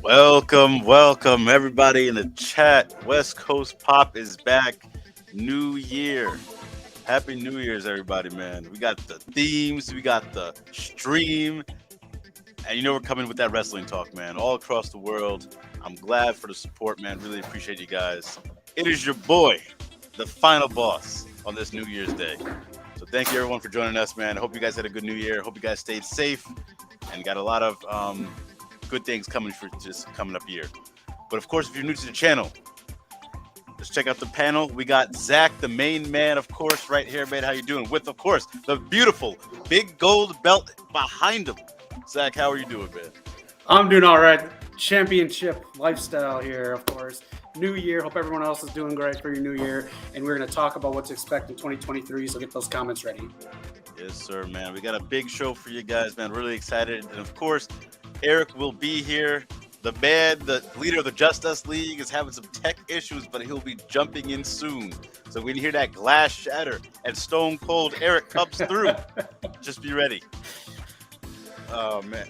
Welcome, everybody in the chat. West Coast Pop is back. New Year. Happy New Year's, everybody, man. We got the themes, we got the stream, and we're coming with that wrestling talk, man, all across the world. I'm glad for the support, man. Really appreciate you guys. It is your boy, the final boss on this New Year's Day. So thank you, everyone, for joining us, man. I hope you guys had a good New Year. Hope you guys stayed safe and got a lot of good things coming for just coming up year. But of course, if you're new to the channel, let's check out the panel. We got Zach, the main man, of course, right here, man. How you doing? With, of course, the beautiful big gold belt behind him. Zach, how are you doing, man? I'm doing all right. Championship lifestyle here, of course. New year. Hope everyone else is doing great for your new year. And we're going to talk about what to expect in 2023. So get those comments ready. Yes, sir, man. We got a big show for you guys, man. Really excited. And of course, Eric will be here. The man, the leader of the Justice League, is having some tech issues, but he'll be jumping in soon. So when you hear that glass shatter and Stone Cold Eric comes through, just be ready. Oh, man.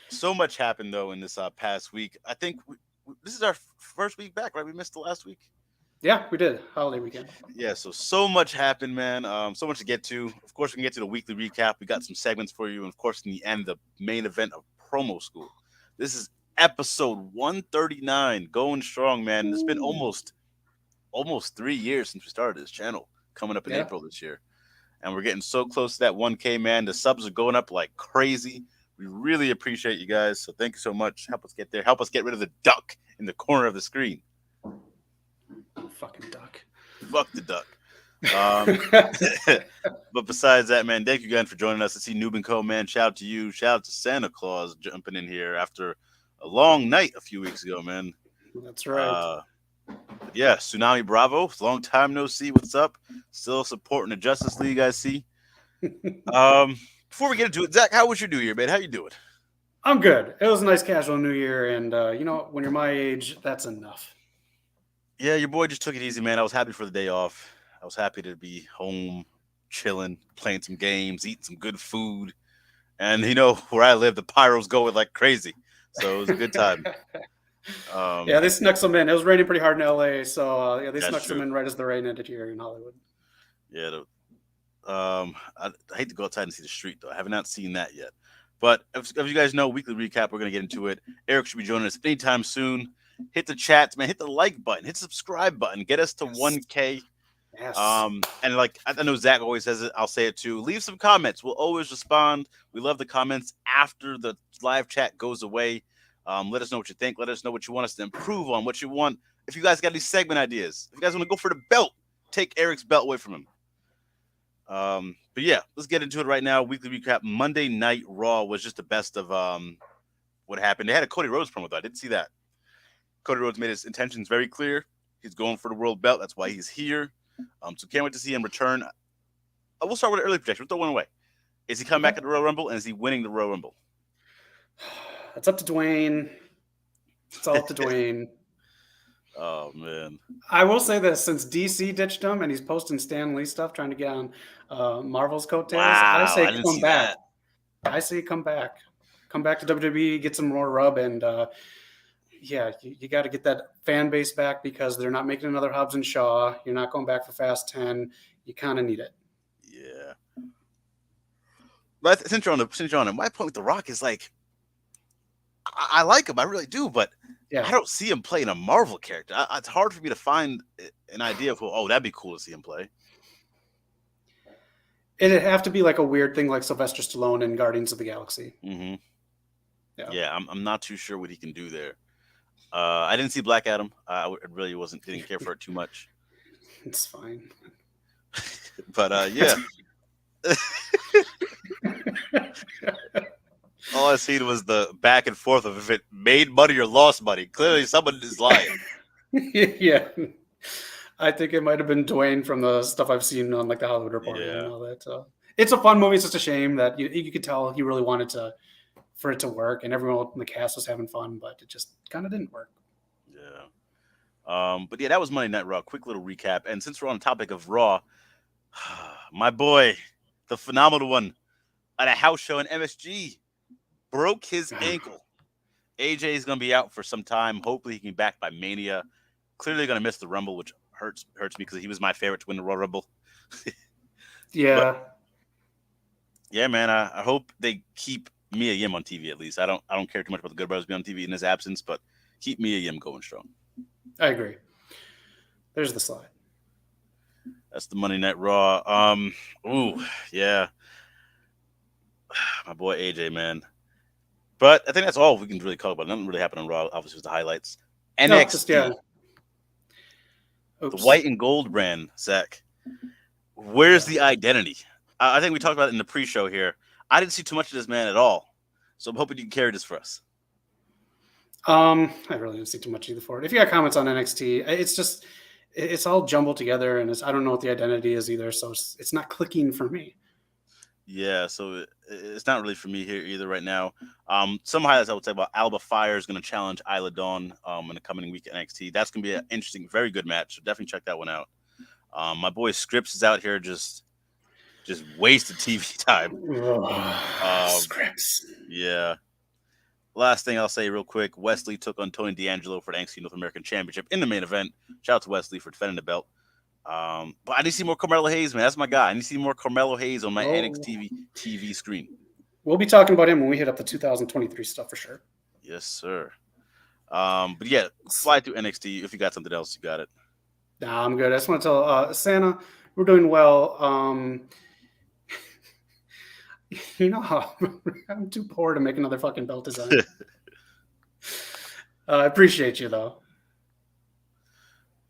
So much happened, though, in this past week. I think this is our first week back, right? We missed the last week. Yeah, we did. Holiday weekend. Yeah, so much happened, man. So much to get to. Of course, we can get to the weekly recap. We got some segments for you. And, of course, in the end, the main event of Promo School. This is episode 139, going strong, man. It's been almost 3 years since we started this channel, coming up in April this year. And we're getting so close to that 1K, man. The subs are going up like crazy. We really appreciate you guys. So thank you so much. Help us get there. Help us get rid of the duck in the corner of the screen. Fucking duck. Fuck the duck. But besides that, man, thank you again for joining us. I see Noob and Co, man. Shout out to you. Shout out to Santa Claus jumping in here after a long night a few weeks ago, man. That's right. Yeah, Tsunami Bravo. Long time no see. What's up? Still supporting the Justice League, I see. Before we get into it, Zach, how was your New Year, man? How you doing? I'm good. It was a nice casual New Year, and when you're my age, that's enough. Yeah, your boy just took it easy, man. I was happy for the day off. I was happy to be home, chilling, playing some games, eating some good food. And, where I live, the pyros going like crazy. So it was a good time. Yeah, they snuck some in. It was raining pretty hard in LA. So, they snuck some in right as the rain ended here in Hollywood. Yeah. I hate to go outside and see the street, though. I have not seen that yet. But if you guys know, weekly recap, we're going to get into it. Eric should be joining us anytime soon. Hit the chats, man. Hit the like button. Hit the subscribe button. Get us to 1K. Yes. And like I know Zach always says it, I'll say it too. Leave some comments. We'll always respond. We love the comments after the live chat goes away. Let us know what you think. Let us know what you want us to improve on. What you want. If you guys got any segment ideas, if you guys want to go for the belt, take Eric's belt away from him. But yeah, let's get into it right now. Weekly recap. Monday Night Raw was just the best of what happened. They had a Cody Rhodes promo, though. I didn't see that. Cody Rhodes made his intentions very clear. He's going for the world belt. That's why he's here. So can't wait to see him return. We'll start with an early projection. We'll throw one away. Is he coming back at the Royal Rumble, and is he winning the Royal Rumble? It's up to Dwayne. It's all up to Dwayne. Oh, man. I will say this. Since DC ditched him and he's posting Stan Lee stuff, trying to get on Marvel's coattails, wow, I say come back. I say come back. Come back to WWE, get some more rub, and you got to get that fan base back because they're not making another Hobbs and Shaw. You're not going back for Fast 10. You kind of need it. Yeah. But since you're on it, my point with The Rock is like, I like him. I really do, but I don't see him playing a Marvel character. It's hard for me to find an idea of that'd be cool to see him play. It'd have to be like a weird thing like Sylvester Stallone in Guardians of the Galaxy. Mm-hmm. Yeah, I'm not too sure what he can do there. I didn't see Black Adam. I really didn't care for it too much. It's fine. But yeah. All I seen was the back and forth of if it made money or lost money. Clearly, someone is lying. Yeah. I think it might have been Dwayne from the stuff I've seen on like the Hollywood Reporter and all that. It's a fun movie. It's just a shame that you could tell he really wanted for it to work, and everyone in the cast was having fun, but it just kind of didn't work. Yeah. But yeah, that was Monday Night Raw. Quick little recap. And since we're on the topic of Raw, my boy, the phenomenal one, at a house show in MSG, broke his ankle. AJ is going to be out for some time. Hopefully, he can be back by Mania. Clearly, going to miss the Rumble, which hurts me because he was my favorite to win the Royal Rumble. Yeah. But, yeah, man. I hope they keep Mia Yim on TV at least. I don't care too much about the Good Brothers being on TV in his absence, but keep Mia Yim going strong. I agree. There's the slide. That's the Monday Night Raw. Ooh, yeah. My boy AJ, man. But I think that's all we can really talk about. Nothing really happened on Raw. Obviously, was the highlights. NXT. The white and gold brand, Zach. Where's the identity? I think we talked about it in the pre-show here. I didn't see too much of this man at all. So I'm hoping you can carry this for us. I really didn't see too much either for it. If you got comments on NXT, it's all jumbled together, and I don't know what the identity is either. So it's not clicking for me. Yeah, so it's not really for me here either right now. Some highlights I would say about Alba Fire is going to challenge Isla Dawn in the coming week at NXT. That's going to be an interesting, very good match. So definitely check that one out. My boy Scripps is out here just wasted TV time. Scripps. Yeah. Last thing I'll say real quick, Wesley took on Tony D'Angelo for the NXT North American Championship in the main event. Shout out to Wesley for defending the belt. But I need to see more Carmelo Hayes, man. That's my guy. I need to see more Carmelo Hayes on my NXT TV screen. We'll be talking about him when we hit up the 2023 stuff for sure. Yes, sir. But yeah, fly through NXT. If you got something else, you got it. Nah, I'm good. I just want to tell Santa we're doing well. You know how I'm too poor to make another fucking belt design. I appreciate you though.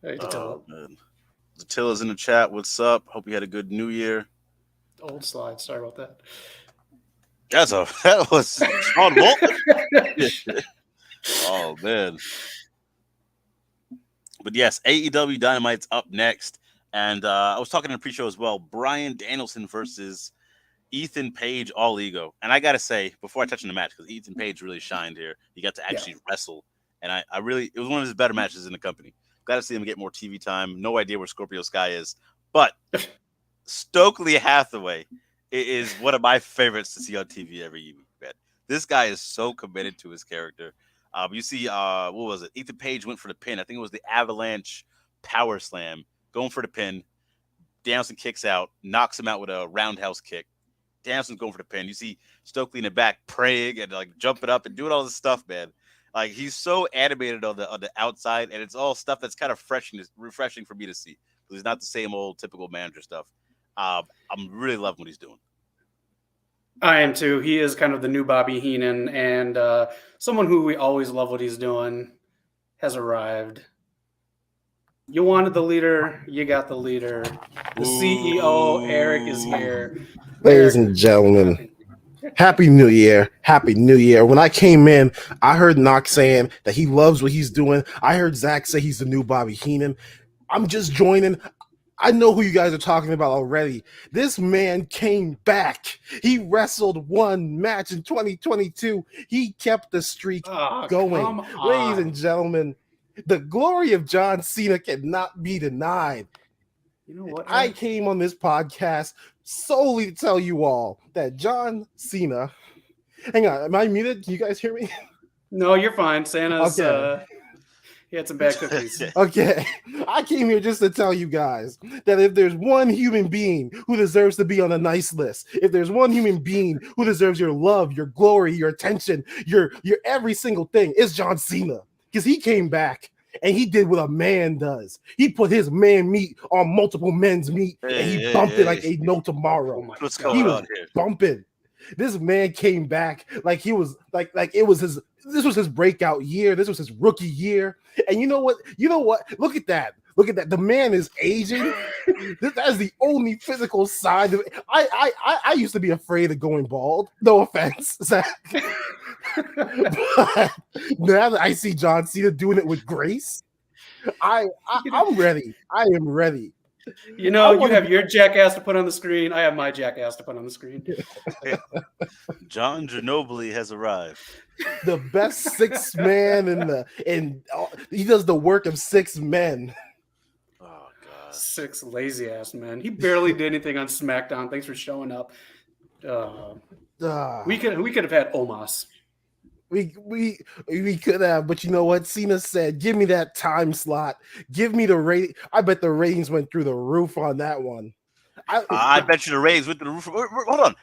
Man. Zatilla's in the chat. What's up? Hope you had a good New Year. Old slide. Sorry about that. That was Sean Waltman. Oh man. But yes, AEW Dynamite's up next, and I was talking in the pre-show as well. Bryan Danielson versus Ethan Page, All Ego. And I gotta say, before I touch on the match, because Ethan Page really shined here. He got to actually wrestle, and I really, it was one of his better matches in the company. Glad to see him get more TV time. No idea where Scorpio Sky is, but Stokely Hathaway is one of my favorites to see on TV every week. Man, this guy is so committed to his character. You see, what was it? Ethan Page went for the pin. I think it was the Avalanche Power Slam, going for the pin. Danielson kicks out, knocks him out with a roundhouse kick. Danielson's going for the pin. You see Stokely in the back praying and like jumping up and doing all this stuff, man. Like he's so animated on the outside, and it's all stuff that's kind of refreshing for me to see. Because he's not the same old typical manager stuff. I'm really loving what he's doing. I am too. He is kind of the new Bobby Heenan, and someone who we always love what he's doing has arrived. You wanted the leader, you got the leader. The CEO, Eric, is here. Ladies and gentlemen, Happy New Year. Happy New Year. When I came in, I heard Knox saying that he loves what he's doing. I heard Zach say he's the new Bobby Heenan. I'm just joining. I know who you guys are talking about already. This man came back. He wrestled one match in 2022. He kept the streak going. Ladies and gentlemen, the glory of John Cena cannot be denied. You know what? I came on this podcast solely to tell you all that John Cena. Hang on, am I muted? Can you guys hear me? No, you're fine. Santa's. Okay. He had some bad cookies. Okay. I came here just to tell you guys that if there's one human being who deserves to be on a nice list, if there's one human being who deserves your love, your glory, your attention, your every single thing, it's John Cena. Because he came back and he did what a man does. He put his man meat on multiple men's meat and he bumped it like ain't no tomorrow. What's going on here? Bumping. This man came back like he was like it was his. This was his breakout year. This was his rookie year. And you know what? Look at that. Look at that. The man is aging. That is the only physical side of it. I used to be afraid of going bald. No offense, Zach. But now that I see John Cena doing it with grace, I'm ready. I am ready. You know, you have your jackass to put on the screen. I have my jackass to put on the screen. John Ginobili has arrived. The best six man and he does the work of six men. Oh God, six lazy ass men. He barely did anything on SmackDown. Thanks for showing up. We could have had Omos. We could have, but you know what? Cena said, "Give me that time slot. Give me the rate." I bet the ratings went through the roof on that one. I bet you the Rays went to the roof. Hold on.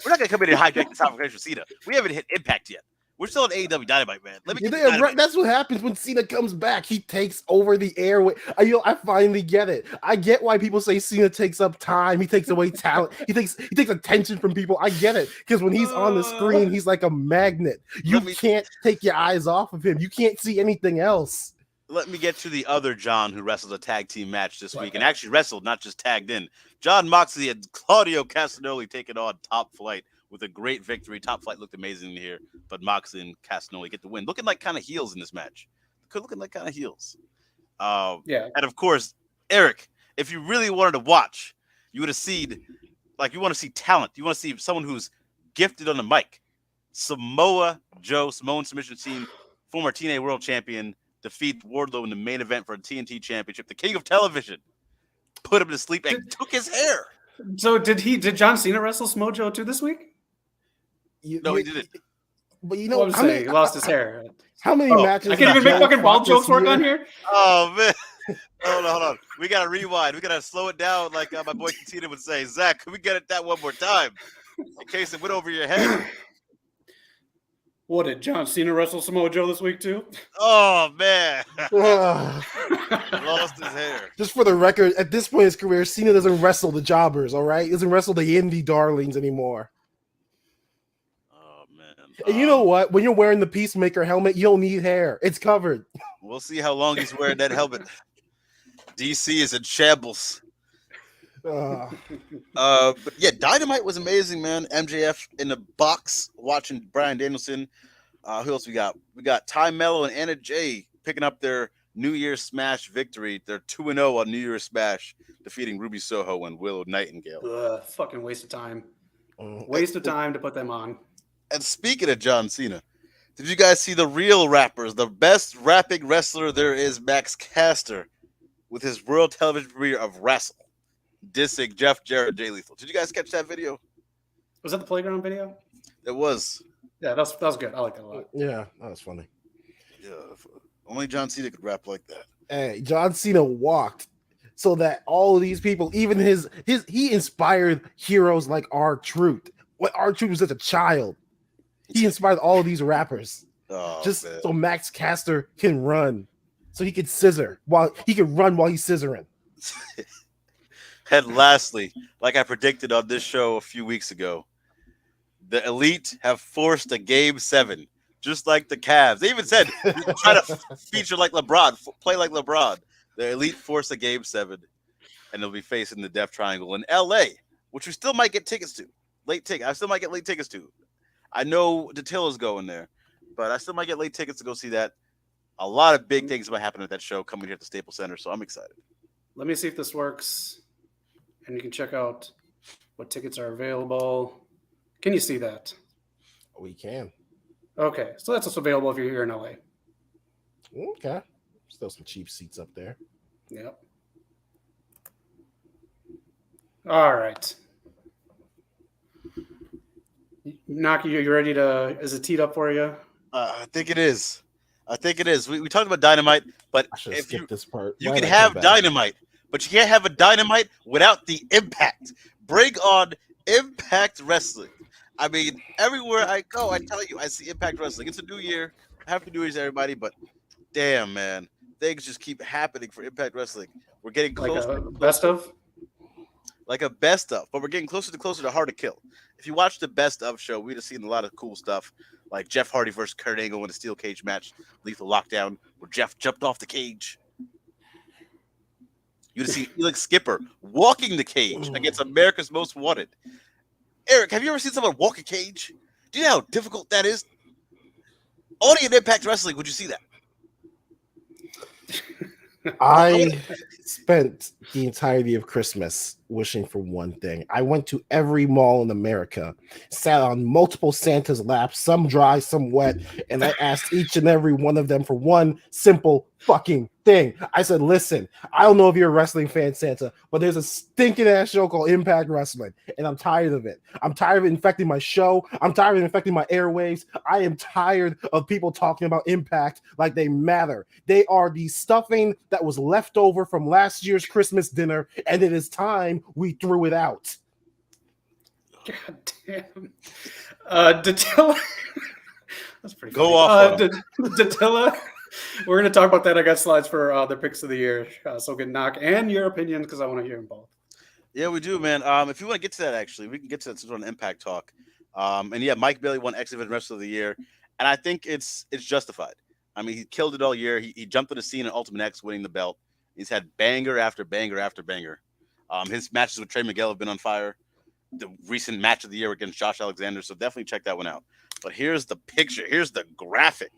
We're not going to come in and hijack this conversation with Cena. We haven't hit Impact yet. We're still on AEW Dynamite, man. Let me get Right. That's what happens when Cena comes back. He takes over the air. I finally get it. I get why people say Cena takes up time. He takes away talent. He takes attention from people. I get it, because when he's on the screen, he's like a magnet. You can't take your eyes off of him. You can't see anything else. Let me get to the other John who wrestled a tag team match this week and actually wrestled, not just tagged in. John Moxley and Claudio Castagnoli taking on Top Flight with a great victory. Top Flight looked amazing here, but Moxley and Castagnoli get the win. Looking like kind of heels in this match. Looking like kind of heels. Yeah. And of course, Eric, if you really wanted to watch, you would have seen, like, you want to see talent. You want to see someone who's gifted on the mic. Samoan Submission Team, former TNA World Champion, defeat Wardlow in the main event for a TNT Championship. The King of Television put him to sleep and took his hair. So did John Cena wrestle Smojo too this week? No, he didn't. But you know, he lost his hair. How many matches? I can't even make fucking ball jokes work on here. Oh man, hold on. We gotta rewind. We gotta slow it down, like my boy Katina would say. Zach, can we get it that one more time, in case it went over your head? What, did John Cena wrestle Samoa Joe this week too? Oh man, lost his hair. Just for the record, at this point in his career, Cena doesn't wrestle the jobbers. All right, he doesn't wrestle the indie darlings anymore. Oh man. And you know what? When you're wearing the Peacemaker helmet, you don't need hair. It's covered. We'll see how long he's wearing that helmet. DC is in shambles. But yeah, Dynamite was amazing, man. MJF in the box watching Bryan Danielson. Who else we got? We got Ty Mello and Anna Jay picking up their New Year's Smash victory. They're 2-0 on New Year's Smash, defeating Ruby Soho and Willow Nightingale. Fucking waste of time. Waste of time to put them on. And speaking of John Cena, did you guys see the real rappers? The best rapping wrestler there is, Max Caster, with his world television premiere of Wrestle, dissing Jeff Jarrett, Jay Lethal. Did you guys catch that video? Was that the Playground video? It was. Yeah, that was good. I like that a lot. Yeah, that was funny. Yeah, only John Cena could rap like that. Hey, John Cena walked so that all of these people, even he inspired heroes like R-Truth. What R-Truth was as a child. He inspired all of these rappers. So Max Caster can run. So he could scissor while he can run while he's scissoring. And lastly, like I predicted on this show a few weeks ago, the Elite have forced a Game 7, just like the Cavs. They even said, try to feature like LeBron, play like LeBron. The Elite forced a Game 7, and they'll be facing the Death Triangle in LA, which we still might get tickets to. I still might get late tickets to. I know Datilla's going there, but I still might get late tickets to go see that. A lot of big things might happen at that show coming here at the Staples Center, so I'm excited. Let me see if this works, and you can check out what tickets are available. Can you see that? We can. Okay, so that's what's available if you're here in LA. Okay. Still some cheap seats up there. Yep. All right. Naki, you ready to? Is it teed up for you? I think it is. We talked about Dynamite, but I should skip this part. You can have Dynamite, but you can't have a Dynamite without the Impact. Bring on Impact Wrestling. I mean, everywhere I go, I tell you, I see Impact Wrestling. It's a new year. Happy New Year's, everybody, but damn, man. Things just keep happening for Impact Wrestling. We're getting closer. Like a best of? Like a best of, but we're getting closer to Hard to Kill. If you watch the best of show, we'd have seen a lot of cool stuff, like Jeff Hardy versus Kurt Angle in a steel cage match, Lethal Lockdown, where Jeff jumped off the cage. You'd have seen Felix Skipper walking the cage against America's Most Wanted. Eric, have you ever seen someone walk a cage? Do you know how difficult that is? Only in Impact Wrestling would you see that. I spent the entirety of Christmas wishing for one thing. I went to every mall in America, sat on multiple Santa's laps, some dry, some wet, and I asked each and every one of them for one simple fucking thing. I said, listen, I don't know if you're a wrestling fan, Santa, but there's a stinking ass show called Impact Wrestling, and I'm tired of it. I'm tired of it infecting my show. I'm tired of it infecting my airwaves. I am tired of people talking about Impact like they matter. They are the stuffing that was left over from last year's Christmas dinner, and it is time we threw it out. God damn. Datilla. That's pretty funny. Go off. Datilla. We're going to talk about that. I got slides for the picks of the year. So get Knock and your opinions because I want to hear them both. Yeah, we do, man. If you want to get to that, actually, we can get to that sort of Impact talk. And yeah, Mike Bailey won X Division Wrestler of the Year, and I think it's justified. I mean, he killed it all year. He jumped to the scene in Ultimate X, winning the belt. He's had banger after banger after banger. His matches with Trey Miguel have been on fire. The recent match of the year against Josh Alexander, so definitely check that one out. But here's the picture. Here's the graphic.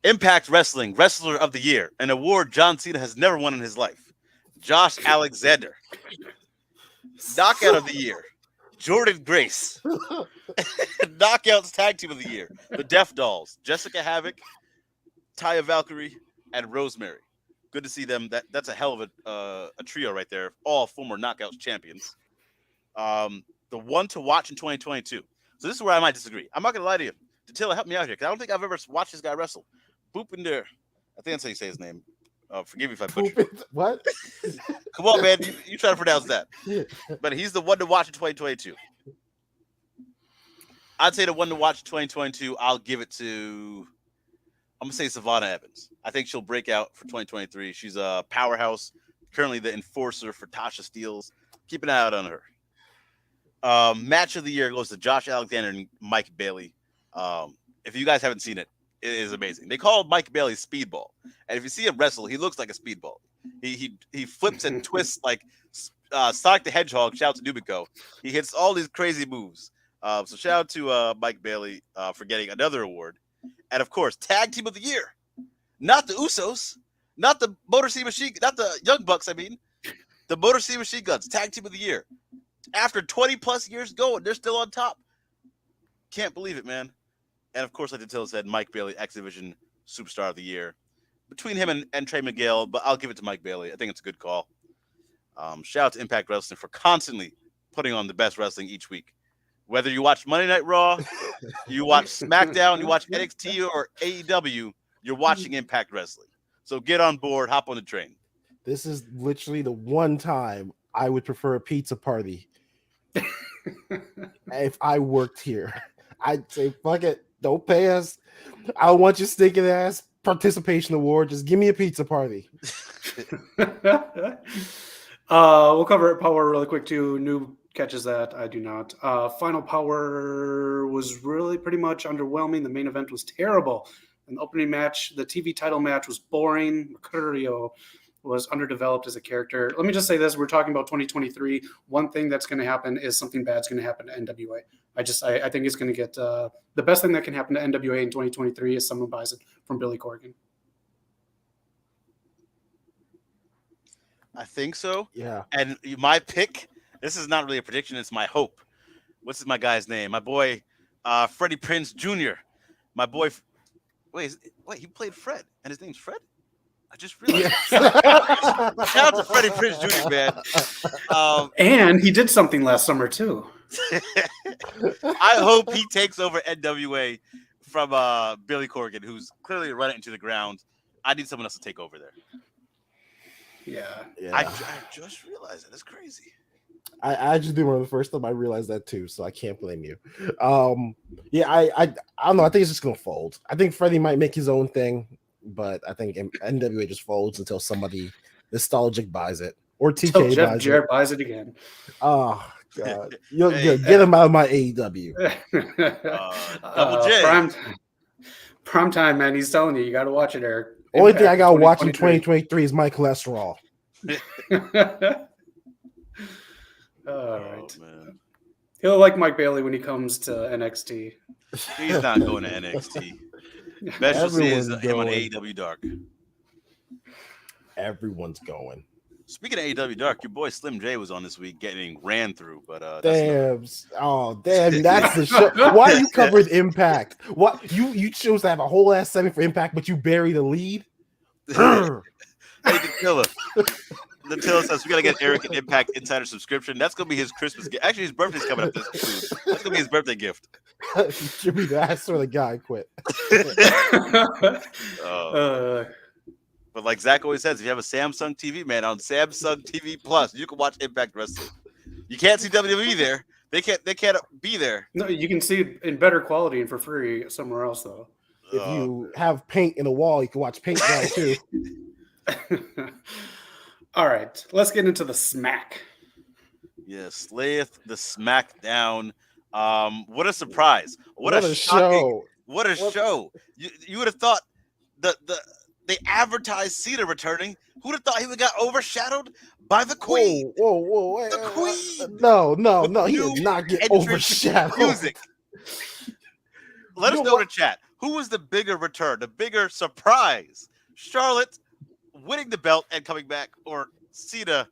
Impact Wrestling Wrestler of the Year, an award John Cena has never won in his life. Josh Alexander. Knockout of the Year, Jordan Grace. Knockouts Tag Team of the Year, the Death Dolls, Jessica Havoc, Taya Valkyrie, and Rosemary. Good to see them. That's a hell of a trio right there. All former Knockouts champions. The one to watch in 2022. So this is where I might disagree. I'm not going to lie to you. Datilla, help me out here, because I don't think I've ever watched this guy wrestle. Boopinder. I think that's how you say his name. Forgive me if I butcher it. What? Come on, man. You try to pronounce that. But he's the one to watch in 2022. I'd say the one to watch in 2022, I'll give it to, I'm going to say Savannah Evans. I think she'll break out for 2023. She's a powerhouse, currently the enforcer for Tasha Steelz. Keep an eye out on her. Match of the year goes to Josh Alexander and Mike Bailey. If you guys haven't seen it, it is amazing. They call Mike Bailey Speedball. And if you see him wrestle, he looks like a speedball. He flips and twists like Sonic the Hedgehog. Shout out to Nubico. He hits all these crazy moves. So shout out to Mike Bailey for getting another award. And of course, Tag Team of the Year. Not the Usos, not the Motor City Machine, not the Young Bucks, I mean. The Motor City Machine Guns, Tag Team of the Year. After 20 plus years going, they're still on top. Can't believe it, man. And of course, like Datilla said, Mike Bailey, X Division Superstar of the Year. Between him and Trey Miguel, but I'll give it to Mike Bailey. I think it's a good call. Shout out to Impact Wrestling for constantly putting on the best wrestling each week. Whether you watch Monday Night Raw, you watch SmackDown, you watch NXT or AEW, you're watching Impact Wrestling. So get on board, hop on the train. This is literally the one time I would prefer a pizza party. If I worked here, I'd say, fuck it. Don't pay us. I don't want your stinking ass participation award. Just give me a pizza party. We'll cover Power really quick too. Noob catches that. I do not. Final Power was really pretty much underwhelming. The main event was terrible. And the opening match, the TV title match, was boring. Mercurio was underdeveloped as a character. Let me just say this. We're talking about 2023. One thing that's going to happen is something bad's going to happen to NWA. I think it's going to get the best thing that can happen to NWA in 2023 is someone buys it from Billy Corgan. I think so. Yeah. And my pick, this is not really a prediction. It's my hope. What's my guy's name? My boy, Freddie Prinze Jr. My boy. Wait, he played Fred, and his name's Fred? I just realized. Yeah. Shout out to Freddie Prinze Jr., man. And he did something last summer, too. I hope he takes over NWA from Billy Corgan, who's clearly running into the ground. I need someone else to take over there. Yeah. I just realized that. That's crazy. I just did one of the first time I realized that too, so I can't blame you. Yeah, I don't know. I think it's just gonna fold. I think Freddie might make his own thing, but I think NWA just folds until somebody nostalgic buys it or TK Jeff buys Jarrett it. buys it again. Oh God, get him out of my AEW. Double J. Prime time, man. He's telling you got to watch it, Eric. Only thing I got to watch in 2023 is my cholesterol. All right. Man. He'll like Mike Bailey when he comes to NXT. He's not going to NXT. Best you'll see is him on AEW Dark. Everyone's going. Speaking of AEW Dark, your boy Slim J was on this week getting ran through, but damn, that's the show. Why you covered Impact? What you chose to have a whole ass segment for Impact, but you bury the lead? Hey, Dilla. Nutella says we gotta get Eric an Impact Insider subscription. That's gonna be his Christmas gift. Actually, his birthday's coming up this soon. That's gonna be his birthday gift. Jimmy, that's where the guy quit. But like Zach always says, if you have a Samsung TV, man, on Samsung TV Plus, you can watch Impact Wrestling. You can't see WWE there. They can't be there. No, you can see it in better quality and for free somewhere else though. If you have paint in a wall, you can watch Paint Dry too. All right, let's get into the smack. Yeah, slayeth the SmackDown. What a surprise! What a show! What a show! You would have thought they advertised Cena returning. Who would have thought he would got overshadowed by the Queen? Whoa! Wait, the Queen! No! He did not get overshadowed. Music. Let us know in the chat. Who was the bigger return, the bigger surprise? Charlotte winning the belt and coming back, or Cena,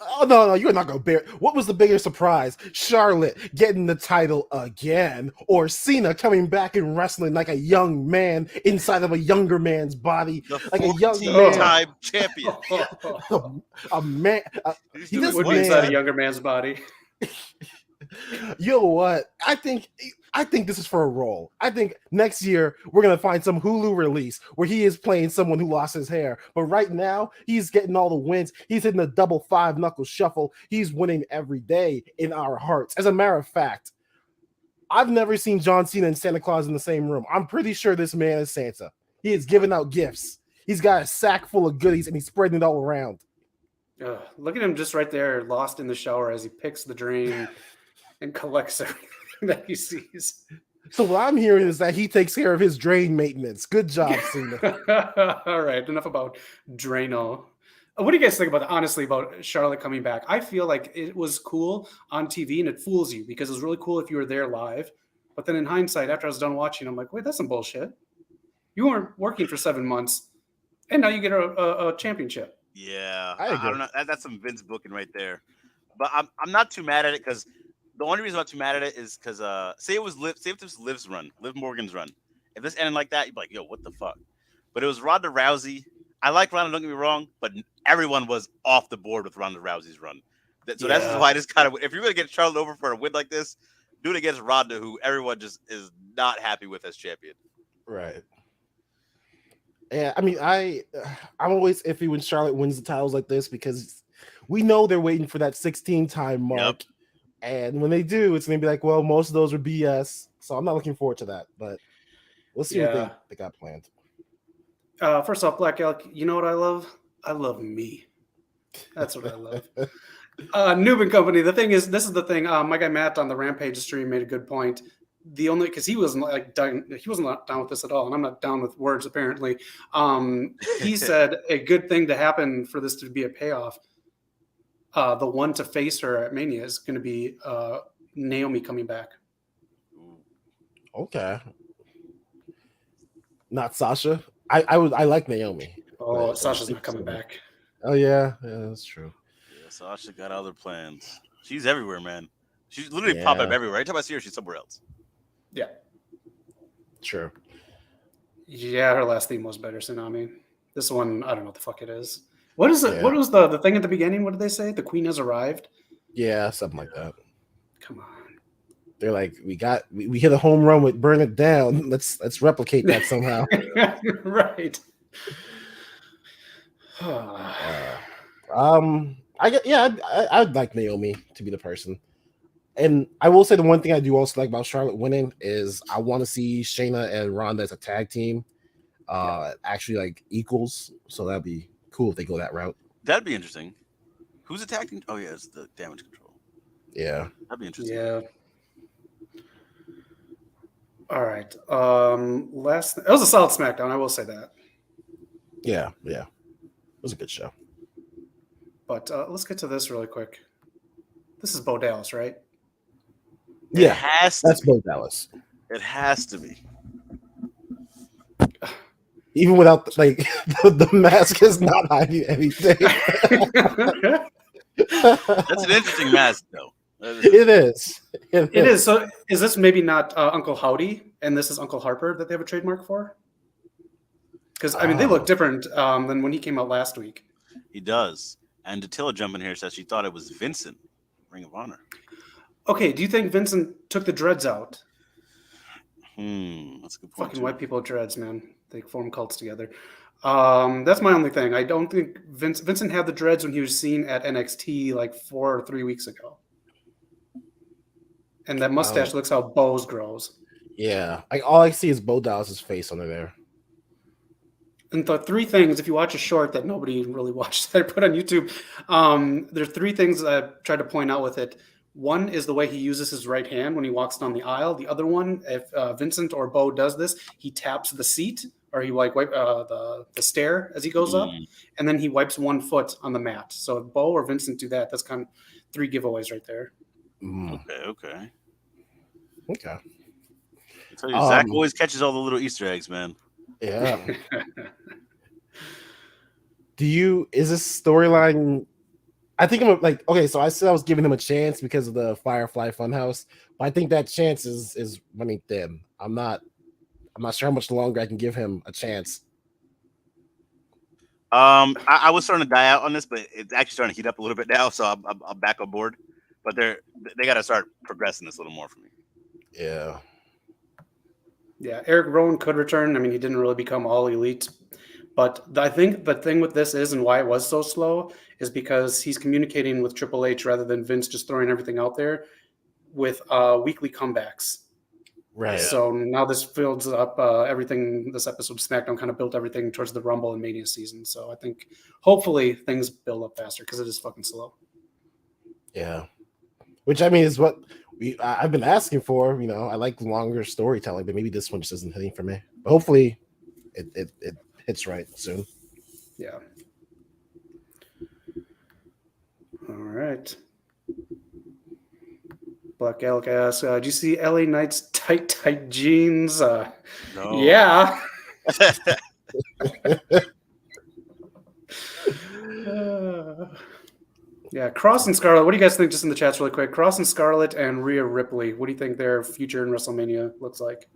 Oh no, you're not gonna bear. What was the bigger surprise? Charlotte getting the title again, or Cena coming back and wrestling like a young man inside of a younger man's body, like a young time champion, a man. He would be inside a younger man's body. You know what? I think this is for a role. I think next year we're gonna find some Hulu release where he is playing someone who lost his hair. But right now he's getting all the wins. He's hitting the double 5-knuckle shuffle. He's winning every day in our hearts. As a matter of fact, I've never seen John Cena and Santa Claus in the same room. I'm pretty sure this man is Santa. He is giving out gifts. He's got a sack full of goodies and he's spreading it all around. Look at him just right there, lost in the shower as he picks the drain and collects everything that he sees. So what I'm hearing is that he takes care of his drain maintenance. Good job, Cena. All right, enough about Drano. What do you guys think honestly about Charlotte coming back? I feel like it was cool on TV and it fools you because it was really cool if you were there live. But then in hindsight, after I was done watching, I'm like, wait, that's some bullshit. You weren't working for 7 months and now you get a championship. Yeah, I don't know. That's some Vince booking right there. But I'm not too mad at it because the only reason I'm not too mad at it is because say if this Liv's run, Liv Morgan's run. If this ended like that, you'd be like, yo, what the fuck? But it was Ronda Rousey. I like Ronda, don't get me wrong, but everyone was off the board with Ronda Rousey's run. So that's why this kind of, if you're gonna get Charlotte over for a win like this, do it against Ronda, who everyone just is not happy with as champion. Right. Yeah, I mean, I'm always iffy when Charlotte wins the titles like this because we know they're waiting for that 16-time mark. Yep. And when they do, it's going to be like, well, most of those are BS. So I'm not looking forward to that. But we'll see what they got planned. First off, Black Elk, you know what I love? I love me. That's what I love. Noob and Company. The thing is, this is the thing. My guy Matt on the Rampage stream made a good point. Because he wasn't down with this at all, and I'm not down with words apparently. He said a good thing to happen for this to be a payoff. The one to face her at Mania is going to be Naomi coming back. Okay, not Sasha. I like Naomi. Oh, Sasha's not coming back. Oh yeah, that's true. Yeah, Sasha got other plans. She's everywhere, man. She's literally popping up everywhere. Every time I see her, she's somewhere else. Yeah. True. Yeah, her last theme was better, Tsunami. This one, I don't know what the fuck it is. What is it? Yeah. What was the thing at the beginning? What did they say? The Queen has arrived? Yeah, something like that. Come on. They're like, we hit a home run with Burn It Down. Let's replicate that somehow. Right. I'd like Naomi to be the person. And I will say the one thing I do also like about Charlotte winning is I want to see Shayna and Ronda as a tag team, actually like equals. So that'd be cool if they go that route. That'd be interesting. Who's attacking? Oh yeah, it's the Damage Control. Yeah, that'd be interesting. Yeah. All right. It was a solid SmackDown. I will say that. Yeah. It was a good show. But let's get to this really quick. This is Bo Dallas, right? Yeah, that's Bo Dallas. It has to be. Even without the mask is not hiding anything. That's an interesting mask, though. It is. It is. So is this maybe not Uncle Howdy, and this is Uncle Harper that they have a trademark for? Because I mean, they look different than when he came out last week. He does. And Attila jump in here says she thought it was Vincent, Ring of Honor. Okay, do you think Vincent took the dreads out? That's a good point. Fucking white people with dreads, man. They form cults together. That's my only thing. I don't think Vincent had the dreads when he was seen at NXT like 4 or 3 weeks ago. And that mustache looks how Bo's grows. Yeah, all I see is Bo Dallas's face under there. And the 3 things, if you watch a short that nobody really watched that I put on YouTube, there are 3 things that I tried to point out with it. One is the way he uses his right hand when he walks down the aisle. The other one, if Vincent or Bo does this, he taps the seat or he wipe the stair as he goes up, and then he wipes one foot on the mat. So if Bo or Vincent do that, that's kind of 3 giveaways right there. Okay. I tell you, Zach always catches all the little Easter eggs, man. Yeah. Is this storyline? I think I'm like, okay, so I said I was giving him a chance because of the Firefly Funhouse, but I think that chance is running thin. I'm not sure how much longer I can give him a chance. I was starting to die out on this, but it's actually starting to heat up a little bit now, so I'm back on board. But they got to start progressing this a little more for me. Yeah. Yeah, Eric Rowan could return. I mean, he didn't really become all elite. But I think the thing with this is, and why it was so slow, is because he's communicating with Triple H rather than Vince just throwing everything out there with weekly comebacks. Right. So now this builds up everything. This episode of SmackDown kind of built everything towards the Rumble and Mania season. So I think hopefully things build up faster because it is fucking slow. Yeah. Which I mean is what I've been asking for. You know, I like longer storytelling, but maybe this one just isn't hitting for me. But hopefully it hits right soon. Yeah. All right. Black Elk asks, do you see LA Knight's tight jeans? No. Yeah. Yeah, Cross and Scarlett. What do you guys think, just in the chats really quick? Cross and Scarlett and Rhea Ripley. What do you think their future in WrestleMania looks like?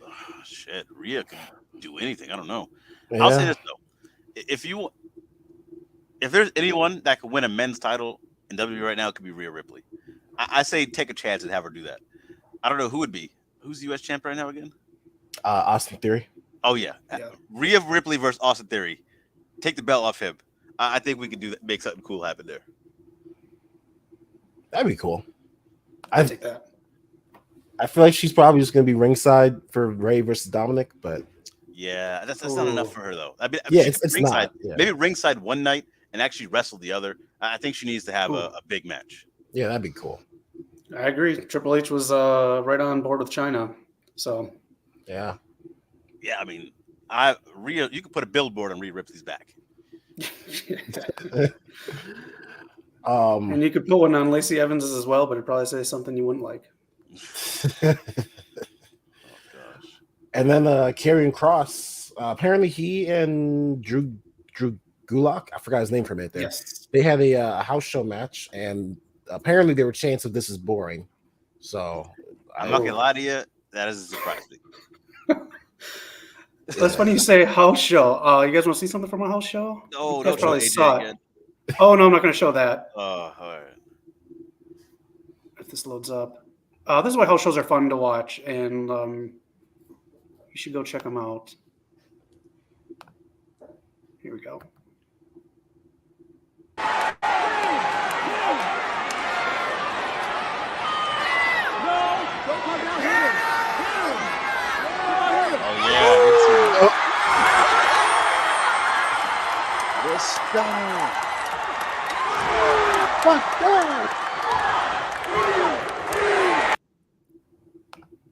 Oh, shit, Rhea can do anything. I don't know. Yeah. I'll say this, though. If there's anyone that could win a men's title in WWE right now, it could be Rhea Ripley. I say take a chance and have her do that. I don't know who would be. Who's the U.S. champ right now again? Austin Theory. Oh, yeah. Rhea Ripley versus Austin Theory. Take the belt off him. I think we could do that, make something cool happen there. That'd be cool. I'd take that. I feel like she's probably just going to be ringside for Ray versus Dominic, but yeah, that's not enough for her though. I mean, yeah, it's ringside. Not. Yeah. Maybe ringside one night and actually wrestle the other. I think she needs to have a big match. Yeah, that'd be cool. I agree. Triple H was right on board with China, so yeah. I mean, Rhea, you could put a billboard on Rhea Ripley's back. And you could put one on Lacey Evans's as well, but it'd probably say something you wouldn't like. Oh gosh. And then Karrion Kross, apparently he and Drew Gulak, I forgot his name for a minute there. Yes. They had a house show match, and apparently there were chants of this is boring. So I'm not gonna lie to you, that is a surprise me. That's funny you say house show. You guys want to see something from a house show? No, don't probably saw it. Oh no, I'm not going to show that. Oh, all right. If this loads up, this is why house shows are fun to watch, and you should go check them out. Here we go.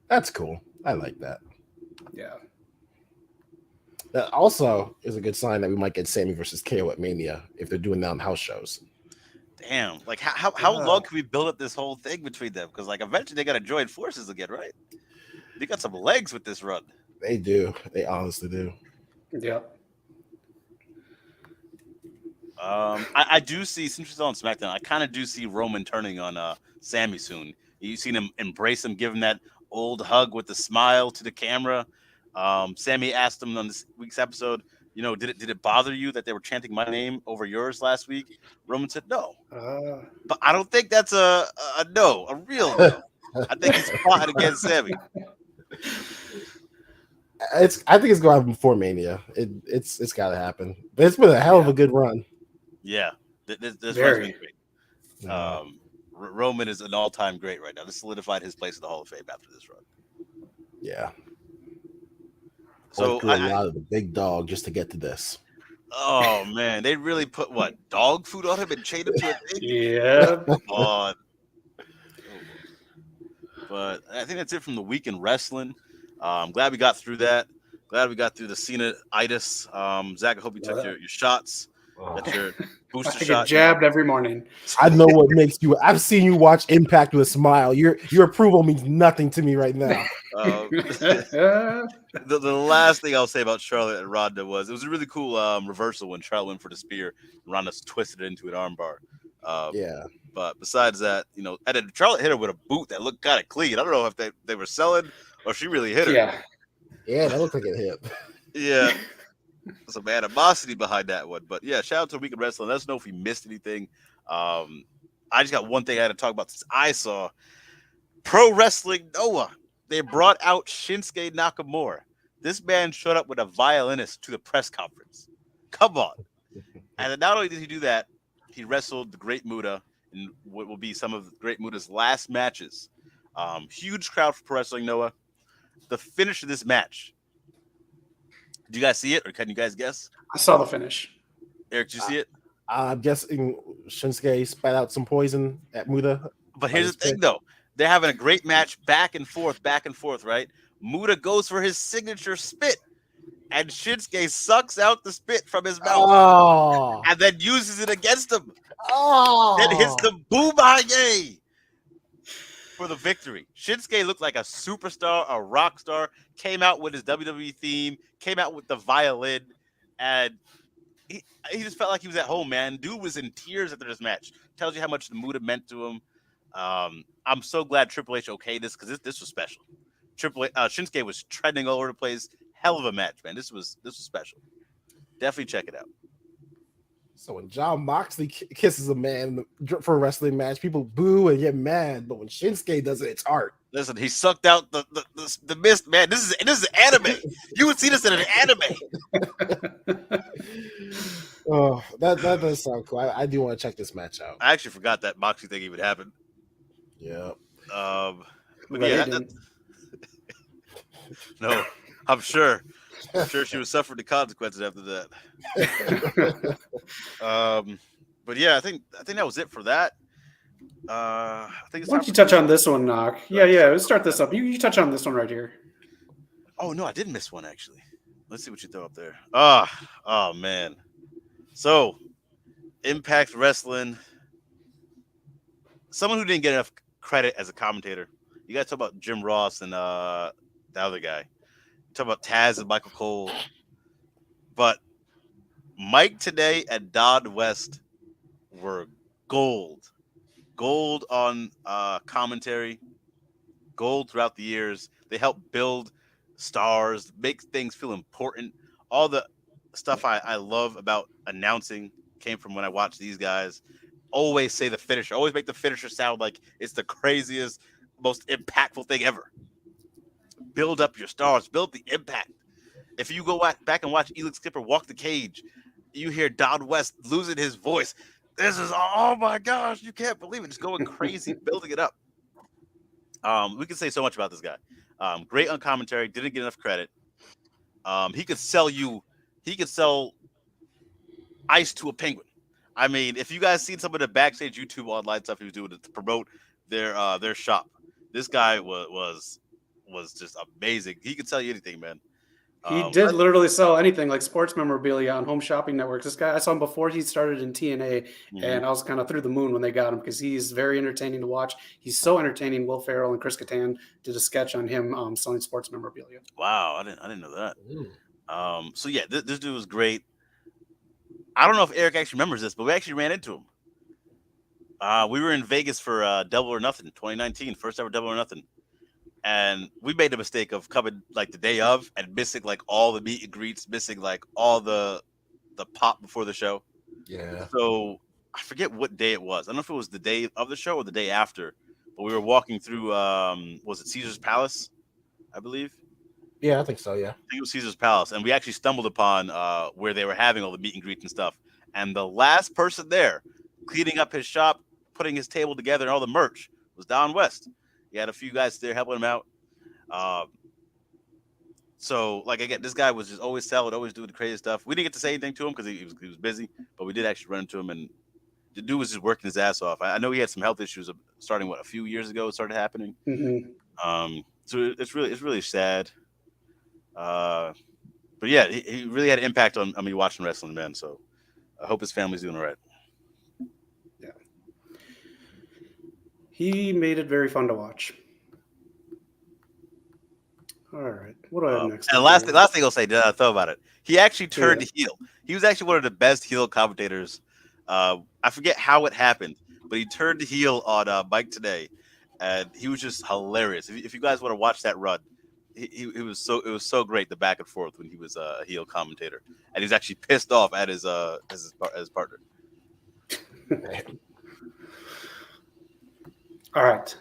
That's cool. I like that. Yeah. That also is a good sign that we might get Sammy versus KO at Mania if they're doing that on house shows. Damn, like how long can we build up this whole thing between them? Because like eventually they got to join forces again, right? They got some legs with this run. They do. They honestly do. Yeah. I do see, since she's on SmackDown, I kind of do see Roman turning on Sammy soon. You've seen him embrace him, give him that old hug with the smile to the camera. Sammy asked him on this week's episode, did it bother you that they were chanting my name over yours last week? Roman said no, but I don't think that's a no, a real no. I think he's plotting against Sammy. I think it's going to happen before Mania. It's got to happen. But it's been a hell of a good run. Yeah, this run's Very. been great. Roman is an all-time great right now. This solidified his place in the Hall of Fame after this run. Yeah. So a lot of the big dog just to get to this. Oh man, they really put what, dog food on him and chained him to a thing? Yeah. Come on. But I think that's it from the week in wrestling. I'm glad we got through that. Glad we got through the Cena-itis. Zach, I hope you took your shots. Got your booster I shot. get jabbed every morning. I know what makes you. I've seen you watch Impact with a smile. Your approval means nothing to me right now. The last thing I'll say about Charlotte and Ronda was it was a really cool reversal when Charlotte went for the spear and Ronda twisted it into an armbar. Yeah. But besides that, and then Charlotte hit her with a boot that looked kind of clean. I don't know if they were selling or she really hit her. Yeah, that looked like it hit. Yeah. Some animosity behind that one. But yeah, shout out to Week in Wrestling. Let us know if we missed anything. I just got one thing I had to talk about since I saw Pro Wrestling Noah. They brought out Shinsuke Nakamura. This man showed up with a violinist to the press conference. Come on. And then not only did he do that, he wrestled the Great Muta in what will be some of the Great Muta's last matches. Huge crowd for Pro Wrestling Noah. The finish of this match. Did you guys see it, or can you guys guess? I saw the finish. Eric, did you see it? I'm guessing Shinsuke spat out some poison at Muta. But here's the thing, though. They're having a great match, back and forth, right? Muta goes for his signature spit, and Shinsuke sucks out the spit from his mouth and then uses it against him. Then hits the Boomayah for the victory. Shinsuke looked like a superstar, a rock star, came out with his WWE theme, came out with the violin, and he just felt like he was at home, man. Dude was in tears after this match. Tells you how much the Muta meant to him. I'm so glad Triple H okayed this because this was special. Shinsuke was trending all over the place. Hell of a match, man. This was special. Definitely check it out. So when Jon Moxley kisses a man for a wrestling match, people boo and get mad. But when Shinsuke does it, it's art. Listen, he sucked out the mist, man. This is anime. You would see this in an anime. Oh, that does sound cool. I do want to check this match out. I actually forgot that Moxley thing even happened. Yeah. But yeah, no, I'm sure she was suffering the consequences after that. But yeah, I think that was it for that. I think it's Why don't you touch on this one, Knock? Yeah, let's start this up. You touch on this one right here. Oh no, I did miss one actually. Let's see what you throw up there. Oh man. So Impact Wrestling. Someone who didn't get enough credit as a commentator. You guys talk about Jim Ross and the other guy. Talk about Taz and Michael Cole. But Mike today and Don West were gold. Gold on commentary. Gold throughout the years. They help build stars, make things feel important. All the stuff I love about announcing came from when I watched these guys. Always say the finisher. Always make the finisher sound like it's the craziest, most impactful thing ever. Build up your stars. Build the impact. If you go back and watch Elix Skipper walk the cage, you hear Don West losing his voice. This is, oh my gosh, you can't believe it. Just going crazy, building it up. We can say so much about this guy. Great on commentary. Didn't get enough credit. He could sell ice to a penguin. I mean, if you guys seen some of the backstage YouTube online stuff he was doing to promote their shop, this guy was just amazing. He could sell you anything, man. He did literally sell anything like sports memorabilia on Home Shopping Networks. This guy, I saw him before he started in TNA, and I was kind of through the moon when they got him because he's very entertaining to watch. He's so entertaining. Will Ferrell and Chris Kattan did a sketch on him selling sports memorabilia. Wow, I didn't know that. So yeah, this dude was great. I don't know if Eric actually remembers this, but we actually ran into him. We were in Vegas for Double or Nothing 2019, first ever Double or Nothing. And we made the mistake of coming like the day of and missing like all the meet and greets, missing like all the pop before the show. Yeah. So I forget what day it was. I don't know if it was the day of the show or the day after, but we were walking through was it Caesar's Palace, I believe? Yeah, I think so. Yeah. I think it was Caesar's Palace, and we actually stumbled upon where they were having all the meet and greets and stuff. And the last person there, cleaning up his shop, putting his table together, and all the merch was Don West. He had a few guys there helping him out. So, like again, this guy was just always selling, always doing the crazy stuff. We didn't get to say anything to him because he was busy, but we did actually run into him, and the dude was just working his ass off. I know he had some health issues starting a few years ago. It started happening. Mm-hmm. So it's really sad. But yeah, he really had an impact on me watching wrestling, man. So I hope his family's doing all right. Yeah. He made it very fun to watch. All right. What do I have next? And last thing I'll say, I thought about it. He actually turned heel. He was actually one of the best heel commentators. I forget how it happened, but he turned heel on Mike Today, and he was just hilarious. If you guys want to watch that run, it was so great, the back and forth when he was a heel commentator, and he's actually pissed off at his partner. All right.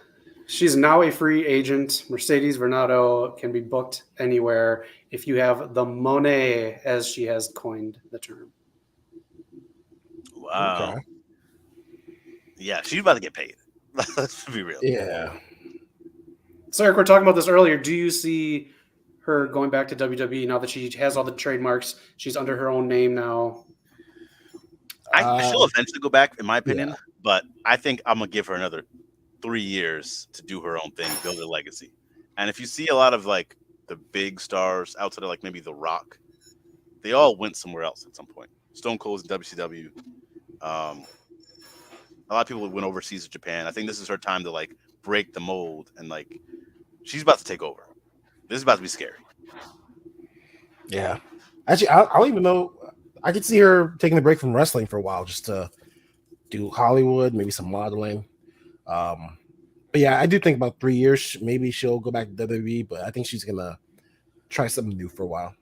She's now a free agent. Mercedes Varnado can be booked anywhere if you have the money, as she has coined the term. Wow. Okay. Yeah, she's about to get paid. Let's be real. Yeah. So, Eric, we're talking about this earlier. Do you see her going back to WWE now that she has all the trademarks? She's under her own name now. She'll eventually go back, in my opinion. Yeah. But I think I'm going to give her another 3 years to do her own thing, build a legacy. And if you see a lot of like the big stars outside of like maybe The Rock, they all went somewhere else at some point. Stone Cold's in WCW. A lot of people went overseas to Japan. I think this is her time to like break the mold, and like she's about to take over. This is about to be scary. Yeah. Actually, I don't even know. I could see her taking a break from wrestling for a while just to do Hollywood, maybe some modeling. But yeah, I do think about 3 years, maybe she'll go back to WWE, but I think she's going to try something new for a while.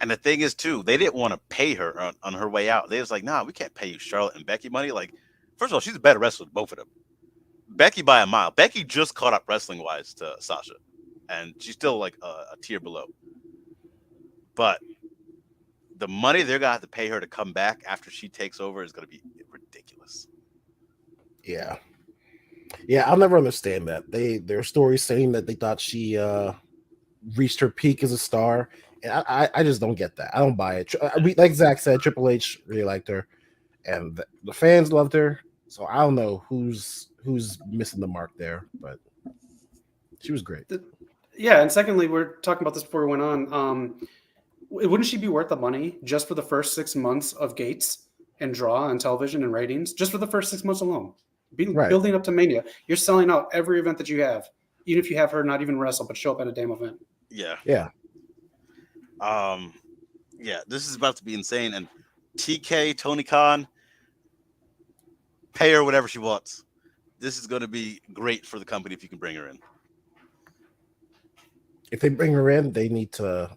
And the thing is, too, they didn't want to pay her on her way out. They was like, nah, we can't pay you Charlotte and Becky money. Like, first of all, she's a better wrestler than both of them. Becky by a mile. Becky just caught up wrestling-wise to Sasha, and she's still like a tier below. But the money they're going to have to pay her to come back after she takes over is going to be ridiculous. Yeah. Yeah, I'll never understand that. Their stories saying that they thought she reached her peak as a star, and I just don't get that. I don't buy it. Like Zach said, Triple H really liked her, and the fans loved her. So I don't know who's missing the mark there, but she was great. Yeah, and secondly, we're talking about this before we went on. Wouldn't she be worth the money just for the first 6 months of Gates and draw on television and ratings, just for the first 6 months alone? Building up to Mania, you're selling out every event that you have, even if you have her not even wrestle, but show up at a damn event. Yeah. Yeah. Yeah, this is about to be insane. And TK, Tony Khan, pay her whatever she wants. This is going to be great for the company if you can bring her in. If they bring her in, they need to,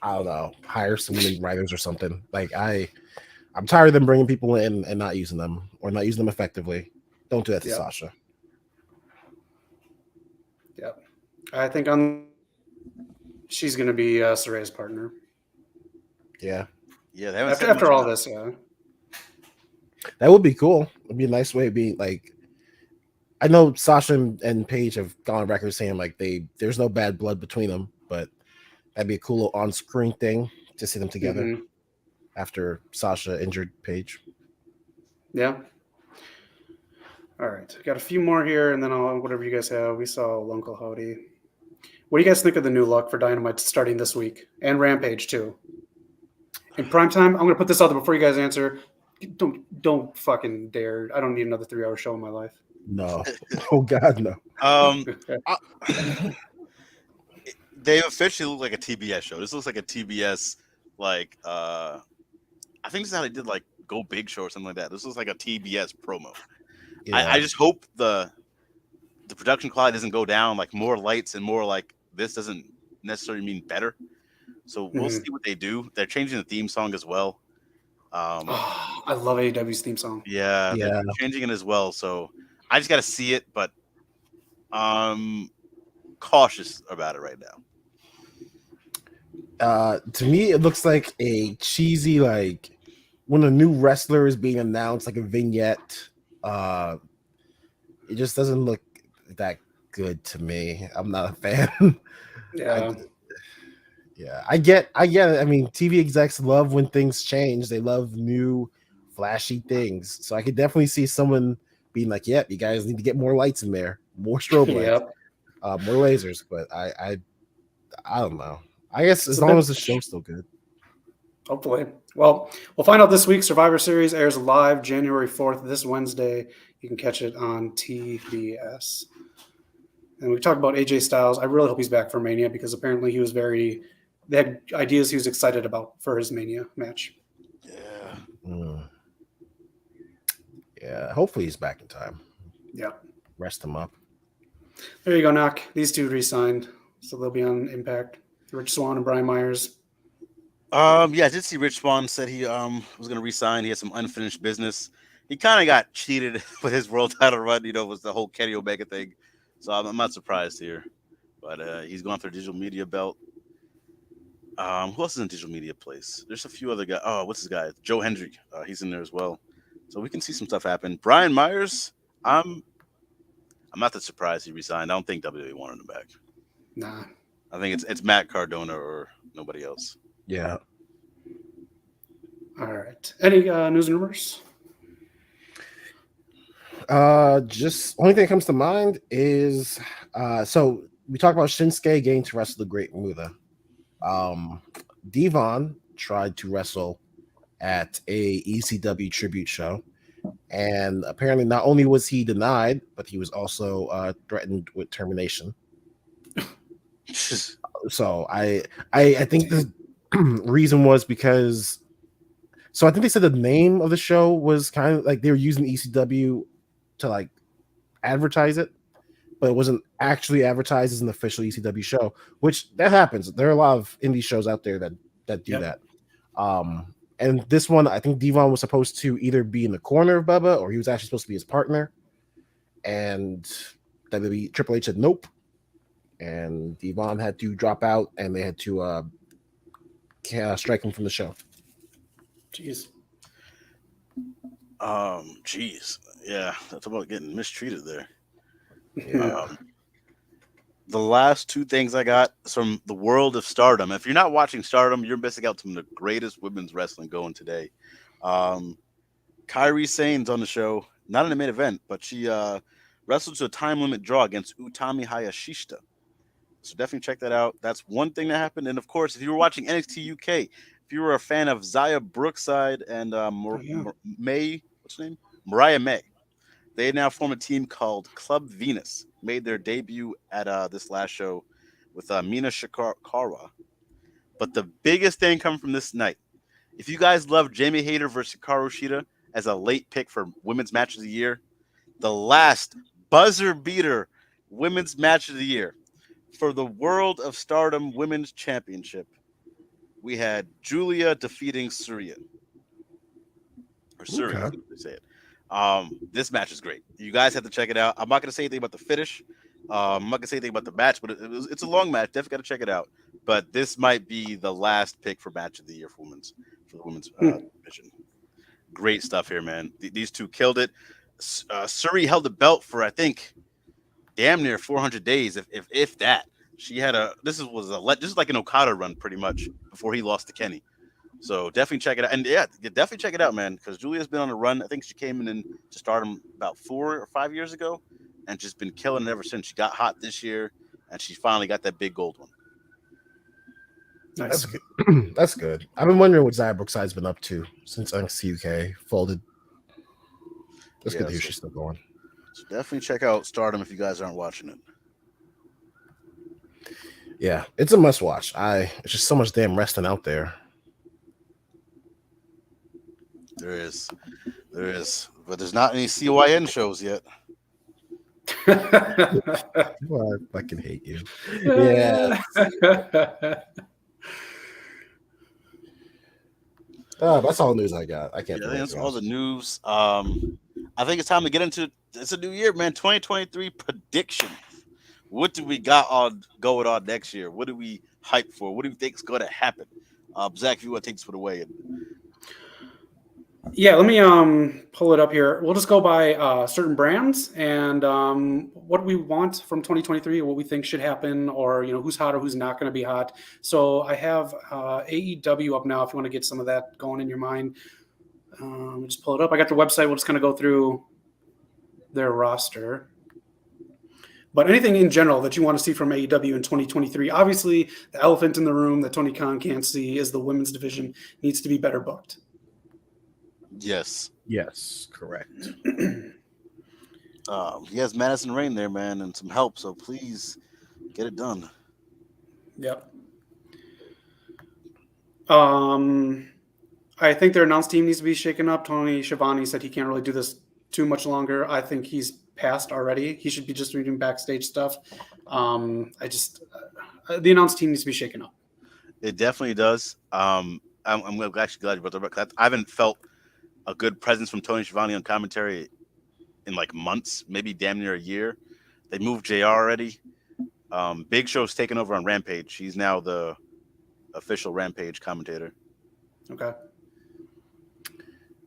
I don't know, hire some lead writers or something. Like I'm tired of them bringing people in and not using them or not using them effectively. Don't do that to Sasha. Yep. I think she's going to be Saray's partner. Yeah. Yeah. After all this, yeah. That would be cool. It'd be a nice way of being like, I know Sasha and Paige have gone on record saying like there's no bad blood between them, but that'd be a cool little on-screen thing to see them together after Sasha injured Paige. Yeah. All right. Got a few more here, and then whatever you guys have. We saw Uncle Howdy. What do you guys think of the new look for Dynamite starting this week? And Rampage, too. In primetime, I'm going to put this out there before you guys answer. Don't fucking dare. I don't need another 3-hour show in my life. No. Oh, God, no. They officially look like a TBS show. This looks like a TBS, like I think this is how they did like Go Big Show or something like that. This looks like a TBS promo. Yeah. I just hope the production quality doesn't go down. Like more lights and more like this doesn't necessarily mean better. So we'll see what they do. They're changing the theme song as well. I love AEW's theme song. Yeah, they're changing it as well. So I just got to see it, but I'm cautious about it right now. To me, it looks like a cheesy, like when a new wrestler is being announced, like a vignette. It just doesn't look that good to me. I'm not a fan. Yeah. I get it. I mean, TV execs love when things change. They love new, flashy things. So I could definitely see someone being like, "Yep, you guys need to get more lights in there, more strobe lights, more lasers." But I don't know. I guess as long as the show's still good. Hopefully. Well, we'll find out this week. Survivor Series airs live January 4th, this Wednesday. You can catch it on TBS. And we talked about AJ Styles. I really hope he's back for Mania because apparently he was they had ideas he was excited about for his Mania match. Yeah. Yeah. Hopefully he's back in time. Yeah. Rest him up. There you go, Knock. These two re-signed, so they'll be on Impact. Rich Swann and Brian Myers. I did see Rich Swann said he was going to resign. He had some unfinished business. He kind of got cheated with his world title run. Was the whole Kenny Omega thing. So I'm not surprised here. But he's going for a digital media belt. Who else is in digital media place? There's a few other guys. Oh, what's this guy? Joe Hendry. He's in there as well. So we can see some stuff happen. Brian Myers, I'm not that surprised he resigned. I don't think WWE wanted him back. Nah. I think it's Matt Cardona or nobody else. Yeah. All right. Any news and rumors? Just only thing that comes to mind is so we talked about Shinsuke getting to wrestle the Great Muta. Devon tried to wrestle at a ECW tribute show, and apparently not only was he denied, but he was also threatened with termination. So I think the reason was because I think they said the name of the show was kind of like they were using ECW to like advertise it, but it wasn't actually advertised as an official ECW show, which that happens. There are a lot of indie shows out there that do that. And this one, I think Devon was supposed to either be in the corner of Bubba or he was actually supposed to be his partner. And WWE Triple H said nope. And Devon had to drop out and they had to strike him from the show. Jeez. Jeez. Yeah, that's about getting mistreated there. Yeah. The last two things I got from the world of Stardom. If you're not watching Stardom, you're missing out on the greatest women's wrestling going today. Kairi Sane's on the show, not in the main event, but she wrestled to a time limit draw against Utami Hayashishita. So definitely check that out. That's one thing that happened. And of course, if you were watching NXT UK, if you were a fan of Zaya Brookside and Mariah May, they now form a team called Club Venus. Made their debut at this last show with Mina Shikara. But the biggest thing coming from this night, if you guys love Jamie Hayter versus Hikaru Shida as a late pick for women's match of the year, the last buzzer beater women's match of the year for the World of Stardom Women's Championship, we had Julia defeating Surya. Or Surya, okay. They say it. This match is great. You guys have to check it out. I'm not going to say anything about the finish. I'm not going to say anything about the match, but it's a long match. Definitely got to check it out. But this might be the last pick for match of the year for the women's division. Great stuff here, man. These two killed it. Suri held the belt for, I think, damn near 400 days, if that. She had this is like an Okada run pretty much before he lost to Kenny. So definitely check it out. And yeah, definitely check it out, man, because Julia's been on a run. I think she came in to Stardom about 4 or 5 years ago and just been killing it ever since. She got hot this year and she finally got that big gold one. Nice. That's good. That's good. I've been wondering what Zaya Brookside's been up to since NXT UK folded. That's good to hear she's still going. So definitely check out Stardom if you guys aren't watching it. Yeah, it's a must watch. It's just so much damn wrestling out there. There is, but there's not any CYN shows yet. Well, I fucking hate you. Yeah. That's all the news I got. I can't. Yeah, I think think of that's anything all the else. news. I think it's time to get into it's a new year, man. 2023 predictions. What do we got on going on next year? What do we hype for? What do we think is going to happen? Zach, if you want to take this one away. Yeah, let me pull it up here. We'll just go by certain brands and what we want from 2023, what we think should happen, or who's hot or who's not going to be hot. So I have AEW up now. If you want to get some of that going in your mind, just pull it up. I got the website. We'll just kind of go through their roster. But anything in general that you want to see from AEW in 2023, obviously the elephant in the room that Tony Khan can't see is the women's division needs to be better booked. Yes. Yes, correct. He has Madison Rain there, man, and some help. So please get it done. Yep. I think their announce team needs to be shaken up. Tony Schiavone said he can't really do this too much longer. I think he's passed already. He should be just doing backstage stuff. The announce team needs to be shaken up. It definitely does. I'm actually glad you brought that up, 'cause I haven't felt a good presence from Tony Schiavone on commentary in like months, maybe damn near a year. They moved JR already. Big Show's taken over on Rampage. He's now the official Rampage commentator. Okay.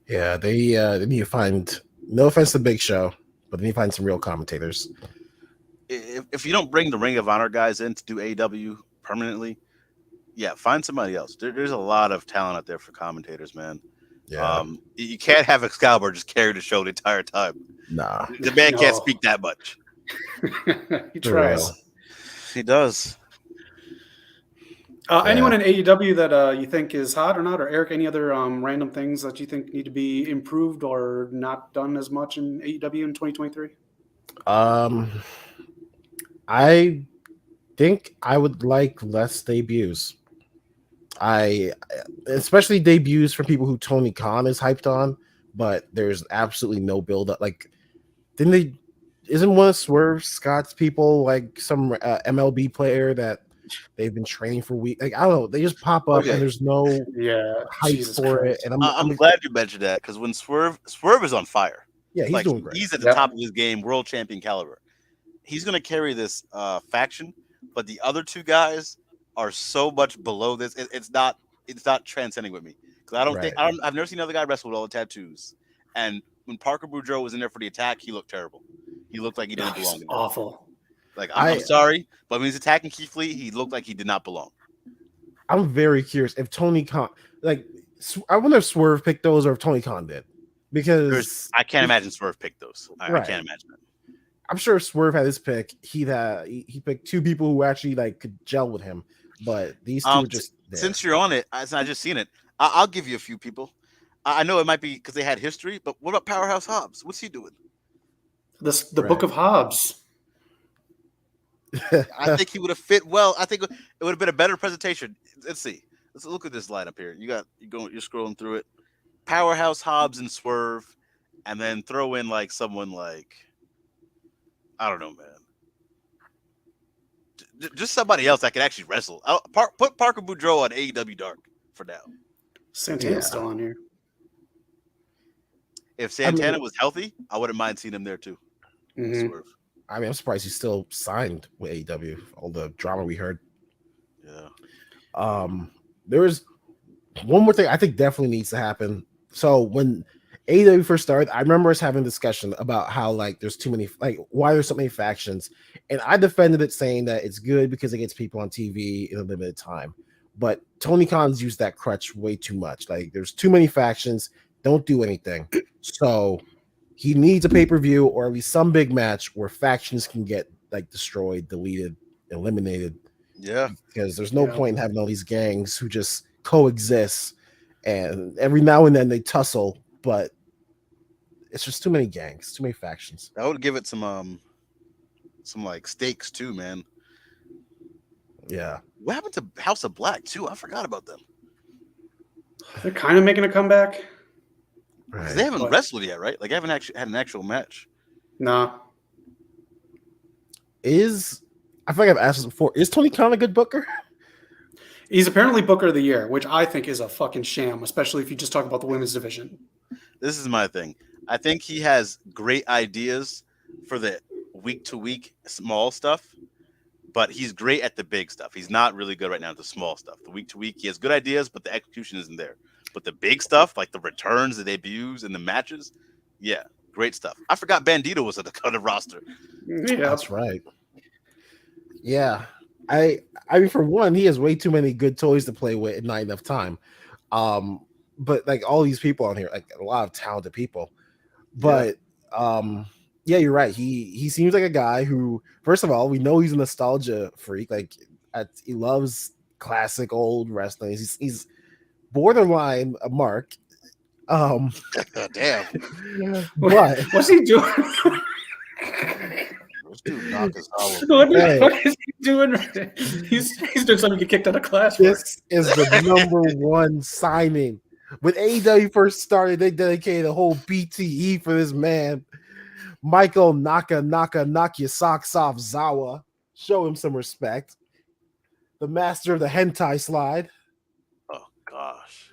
Yeah, they need to find. No offense to Big Show, but they need to find some real commentators. If you don't bring the Ring of Honor guys in to do AEW permanently, yeah, find somebody else. There's a lot of talent out there for commentators, man. Yeah. You can't have Excalibur just carry the show the entire time. Nah. The man can't speak that much. He tries. He does. Anyone in AEW that you think is hot or not? Or Eric, any other random things that you think need to be improved or not done as much in AEW in 2023? I think I would like less debuts. Especially debuts for people who Tony Khan is hyped on, but there's absolutely no build up. Like, isn't one of Swerve Scott's people like some MLB player that they've been training for weeks? Like, I don't know, they just pop up and there's no hype Jesus for Christ. it. And I'm glad you mentioned that, because when Swerve is on fire. Yeah, he's doing great. He's at the top of his game, world champion caliber. He's going to carry this faction, but the other two guys are so much below this. It's not transcending with me, because I've never seen another guy wrestle with all the tattoos. And when Parker Boudreaux was in there for the attack, he looked terrible. He looked like he didn't belong. Awful. Like, I'm sorry, but when he's attacking Keith Lee, he looked like he did not belong. I'm very curious if Tony Khan, I wonder if Swerve picked those or if Tony Khan did, because I can't imagine Swerve picked those. I can't imagine that. I'm sure if Swerve had his pick, he picked two people who actually could gel with him, but these two are just there. Since you're on it, I just seen it. I'll give you a few people. I know it might be because they had history, but what about Powerhouse Hobbs? What's he doing? The Book of Hobbs. I think he would have fit well. I think it would have been a better presentation. Let's see. Let's look at this lineup here. You're scrolling through it. Powerhouse Hobbs and Swerve, and then throw in someone I don't know, man. Just somebody else that can actually wrestle. Put Parker Boudreaux on AEW Dark for now. Santana's still on here. If Santana was healthy, I wouldn't mind seeing him there too. Mm-hmm. I mean, I'm surprised he's still signed with AEW. All the drama we heard. Yeah. There was one more thing I think definitely needs to happen. So when AEW first started, I remember us having a discussion about how there's too many, why there's so many factions, and I defended it saying that it's good because it gets people on TV in a limited time. But Tony Khan's used that crutch way too much. There's too many factions, don't do anything. So he needs a pay-per-view or at least some big match where factions can get destroyed, deleted, eliminated. Yeah, because there's no point in having all these gangs who just coexist, and every now and then they tussle, but it's just too many gangs, too many factions. That would give it some stakes too, man. Yeah. What happened to House of Black too? I forgot about them They're kind of making a comeback. because they haven't wrestled yet, right? Like, I haven't actually had an actual match. No. I feel like I've asked this before. Is Tony Khan a good booker? He's apparently Booker of the Year, which I think is a fucking sham, especially if you just talk about the women's division. This is my thing. I think he has great ideas for the week-to-week small stuff, but he's great at the big stuff. He's not really good right now at the small stuff. The week-to-week, he has good ideas, but the execution isn't there. But the big stuff, like the returns, the debuts, and the matches, yeah, great stuff. I forgot Bandito was at the roster. Yeah, That's right. Yeah. I mean, for one, he has way too many good toys to play with and not enough time. But like all these people on here, like a lot of talented people. But yeah, you're right. He seems like a guy who, first of all, we know he's a nostalgia freak. Like he loves classic old wrestling. He's borderline a mark. Damn. But what's he doing? Let's do Nakazawa. What is he doing? He's doing something to get kicked out of class. This is the number one signing. When AEW first started, they dedicated a whole BTE for this man. Michael knock your socks off, Zawa. Show him some respect. The master of the hentai slide. Oh gosh.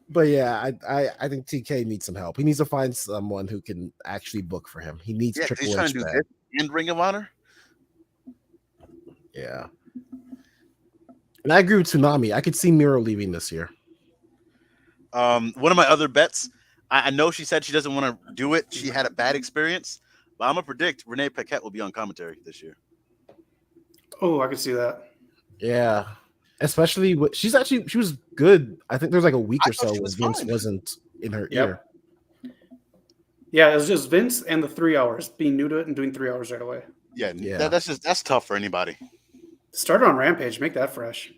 But yeah, I think TK needs some help. He needs to find someone who can actually book for him. He needs Triple he's H trying to do back. this and Ring of Honor. Yeah. And I agree with Tsunami. I could see Miro leaving this year. One of my other bets, I know she said she doesn't want to do it. She had a bad experience, but I'm gonna predict Renee Paquette will be on commentary this year. Oh, I can see that. Yeah. Especially she was good. I think there was like a week or so when Vince fine. wasn't in her ear. Yeah, it was just Vince and the 3 hours, being new to it and doing 3 hours right away. Yeah. That's tough for anybody. Start on Rampage, make that fresh.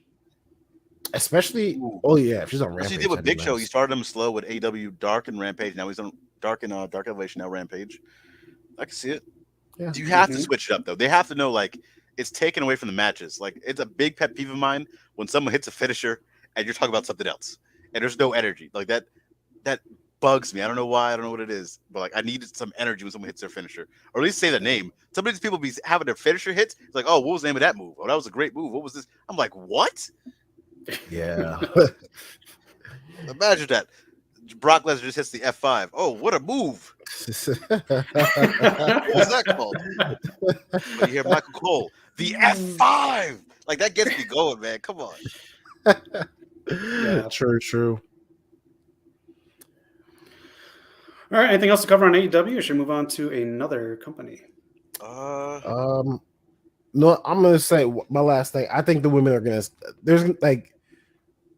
Especially, if she's on Rampage. She did with Big Show. He started him slow with AEW Dark and Rampage. Now he's on Dark and Dark Elevation. Now Rampage. I can see it. Yeah. Do you have to switch it up though? They have to know like it's taken away from the matches. Like it's a big pet peeve of mine when someone hits a finisher and you're talking about something else and there's no energy. Like that bugs me. I don't know why. I don't know what it is, but like I needed some energy when someone hits their finisher, or at least say the name. Some of these people be having their finisher hits. It's like, oh, what was the name of that move? Oh, that was a great move. What was this? I'm like, what? Yeah. Imagine that. Brock Lesnar just hits the F5. Oh, what a move. What was that called? You hear Michael Cole, the F5. Like that gets me going, man. Come on. Yeah, true. All right, anything else to cover on AEW, or should we move on to another company? No, I'm gonna say my last thing. I think the women are there's like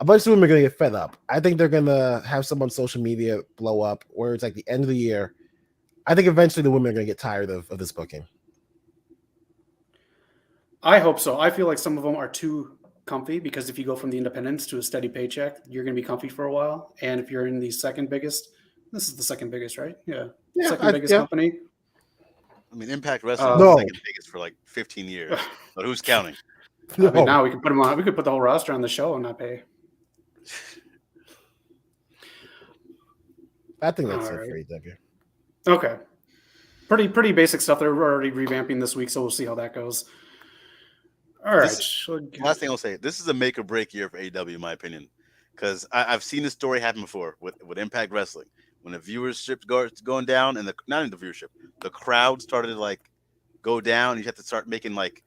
a bunch of women are gonna get fed up. I think they're gonna have some on social media blow up where it's like the end of the year. I think eventually the women are gonna get tired of this booking. I hope so. I feel like some of them are too comfy, because if you go from the independents to a steady paycheck, you're gonna be comfy for a while. And if you're in the second biggest, this is the second biggest, right? Yeah. Second biggest company. I mean, Impact Wrestling was the second biggest for like 15 years. But who's counting? I mean, now we can put them on. We could put the whole roster on the show and not pay. I think that's it for AEW. Okay. Pretty basic stuff. They're already revamping this week, so we'll see how that goes. All right. Last thing I'll say, this is a make or break year for AEW, in my opinion, because I've seen this story happen before with Impact Wrestling. When the viewership going down, and not in the viewership, the crowd started to like go down. You have to start making like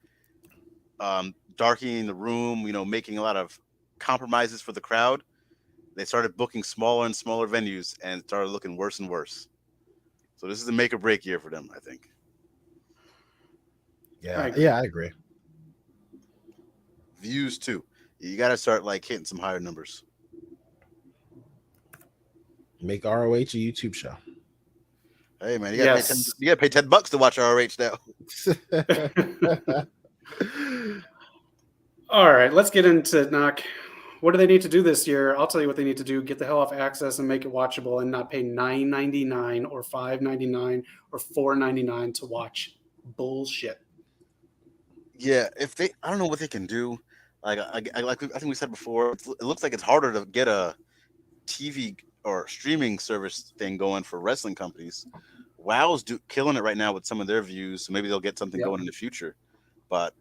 darkening the room, making a lot of compromises for the crowd. They started booking smaller and smaller venues and started looking worse and worse. So this is a make or break year for them, I think. Yeah, I agree. Views too. You got to start like hitting some higher numbers. Make ROH a YouTube show. Hey man, you gotta pay $10 to watch ROH now. All right, let's get into knock. What do they need to do this year? I'll tell you what they need to do. Get the hell off Access and make it watchable, and not pay $9.99 or $5.99 or $4.99 to watch bullshit. Yeah, if they, I don't know what they can do. I think we said before, it looks like it's harder to get a TV or streaming service thing going for wrestling companies. WoW's killing it right now with some of their views, so maybe they'll get something Yep. going in the future. But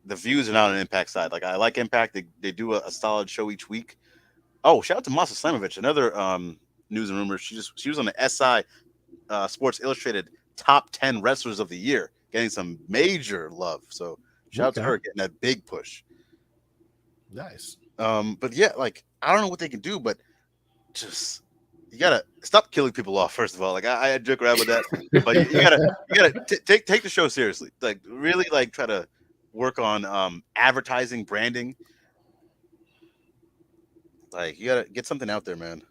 the views are not on Impact side. Like I like Impact; they do a solid show each week. Oh, shout out to Masa Slamovich, another news and rumors. She was on the SI Sports Illustrated top 10 wrestlers of the year, getting some major love. So shout out to her getting that big push. Nice. But yeah, like I don't know what they can do, but just you gotta stop killing people off. First of all, like I joke around with that, but you gotta take the show seriously. Like really, like try to work on advertising, branding. Like you gotta get something out there, man.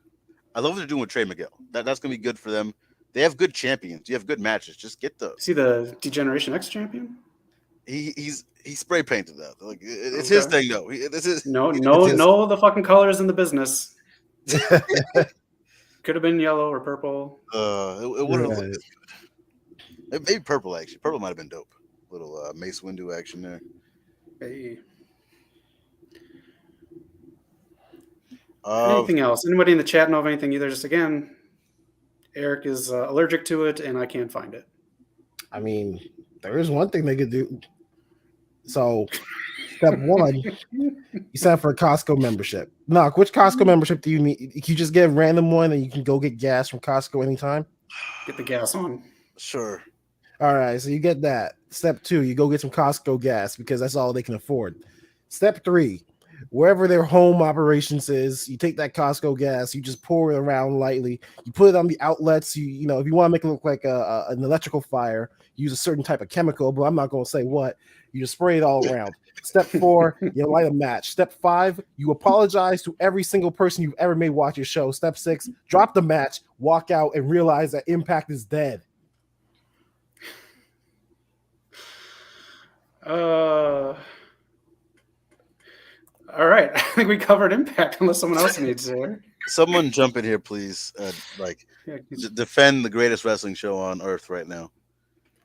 I love what they're doing with Trey Miguel. That's gonna be good for them. They have good champions. You have good matches. Just get the. See the Degeneration X champion? He's spray painted that. Like it's his thing though. This is no the fucking colors in the business. Could have been yellow or purple. It wouldn't have looked good. Maybe purple actually. Purple might have been dope. Little Mace Windu action there. Hey. Anything else? Anybody in the chat know of anything either? Just again, Eric is allergic to it, and I can't find it. I mean, there is one thing they could do. So, step one, you sign for a Costco membership. Knock, which Costco membership do you need? You just get a random one, and you can go get gas from Costco anytime. Get the gas on. Sure. All right, so you get that. Step two, you go get some Costco gas because that's all they can afford. Step three, wherever their home operations is, you take that Costco gas, you just pour it around lightly. You put it on the outlets. You know, if you want to make it look like an electrical fire, use a certain type of chemical, but I'm not going to say what. You just spray it all around. Step four, you light a match. Step five, you apologize to every single person you've ever made watch your show. Step six, drop the match, walk out, and realize that Impact is dead. All right. I think we covered Impact unless someone else needs to. Someone jump in here, please. Defend the greatest wrestling show on earth right now.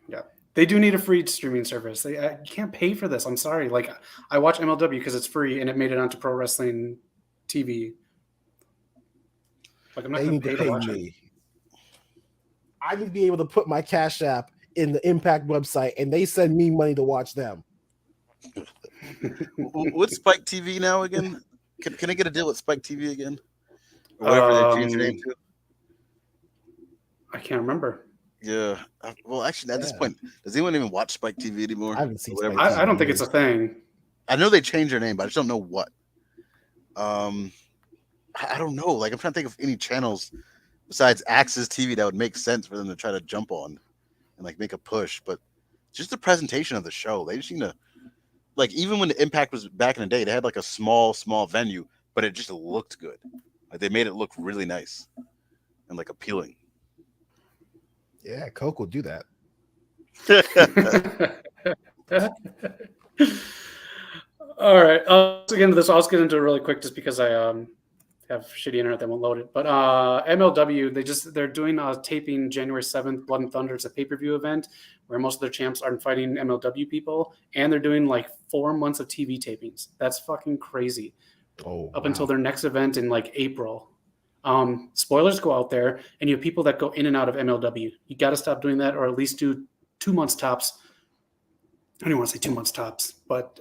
Yeah. They do need a free streaming service. You can't pay for this. I'm sorry. Like, I watch MLW because it's free and it made it onto Pro Wrestling TV. Like, I'm not going to pay to watch it. I would be able to put my Cash App in the Impact website and they send me money to watch them. What's Spike TV now again? Can I get a deal with Spike TV again? Or whatever they changed their name to? I can't remember. Yeah. Well, actually, at this point, does anyone even watch Spike TV anymore? I haven't seen Spike TV. I don't think it's a thing. I know they changed their name, but I just don't know what. I don't know. Like, I'm trying to think of any channels besides Access TV that would make sense for them to try to jump on and like make a push. But just the presentation of the show, they just seem to, like, even when the Impact was back in the day, they had like a small venue, but it just looked good. Like they made it look really nice and like appealing. Yeah, Coke will do that. All right. I'll get into this. I'll just get into it really quick just because I have shitty internet that won't load it. But MLW, they're doing a taping January 7th, Blood and Thunder. It's a pay-per-view event where most of their champs are fighting MLW people. And they're doing like 4 months of TV tapings. That's fucking crazy. Up until their next event in like April. Spoilers, go out there, and you have people that go in and out of MLW. You got to stop doing that, or at least do 2 months tops. I don't want to say 2 months tops, but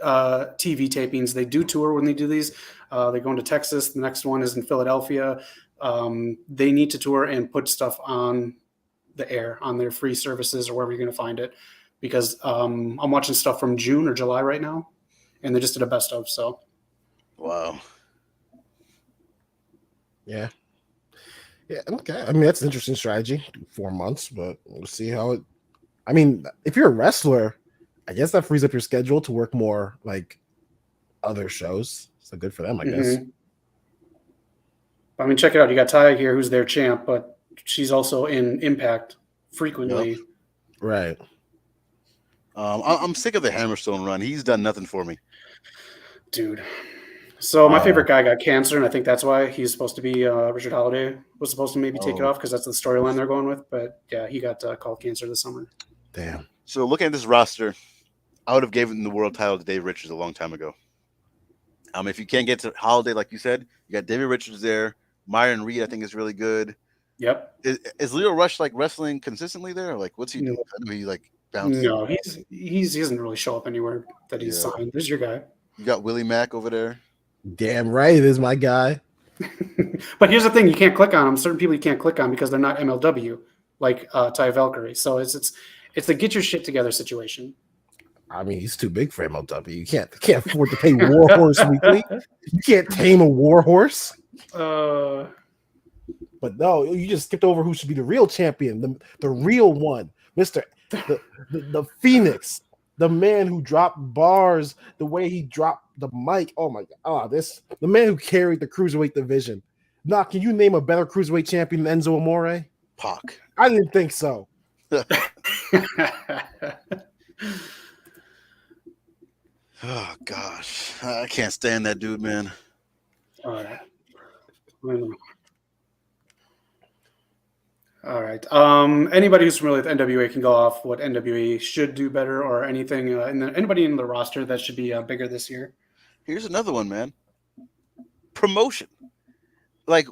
TV tapings. They do tour when they do these. They're going to Texas. The next one is in Philadelphia. They need to tour and put stuff on the air on their free services or wherever you're going to find it, because I'm watching stuff from June or July right now, and they just did a best of. So, wow. Yeah. Yeah, okay. I mean, that's an interesting strategy. 4 months, but we'll see how it. I mean, if you're a wrestler, I guess that frees up your schedule to work more like other shows. So good for them, I guess. I mean, check it out. You got Taya here, who's their champ, but she's also in Impact frequently. Yep. Right. I'm sick of the Hammerstone run. He's done nothing for me, dude. So my favorite guy got cancer, and I think that's why he's supposed to be Richard Holiday was supposed to maybe take it off because that's the storyline they're going with. But yeah, he got called cancer this summer. Damn. So looking at this roster, I would have given the world title to Dave Richards a long time ago. If you can't get to Holiday, like you said, you got David Richards there. Myron Reed, I think, is really good. Yep. Is Leo Rush like wrestling consistently there? Or like, what's he doing? No, I know he like bounces. no, he doesn't really show up anywhere that he's Yeah. signed. There's your guy. You got Willie Mack over there. Damn right, it is my guy. But here's the thing: you can't click on them. Certain people you can't click on because they're not MLW, like Ty Valkyrie. So it's the get your shit together situation. I mean, he's too big for MLW. You can't afford to pay Warhorse weekly. You can't tame a Warhorse. But no, you just skipped over who should be the real champion, the real one, the Phoenix, the man who dropped bars the way he dropped the mic. Oh my God, the man who carried the cruiserweight division. Now, can you name a better cruiserweight champion than Enzo Amore? Pac. I didn't think so. Oh gosh, I can't stand that dude, man. All right. Anybody who's familiar with NWA can go off what NWA should do better or anything. Anybody in the roster that should be bigger this year. Here's another one, man. Promotion. Like,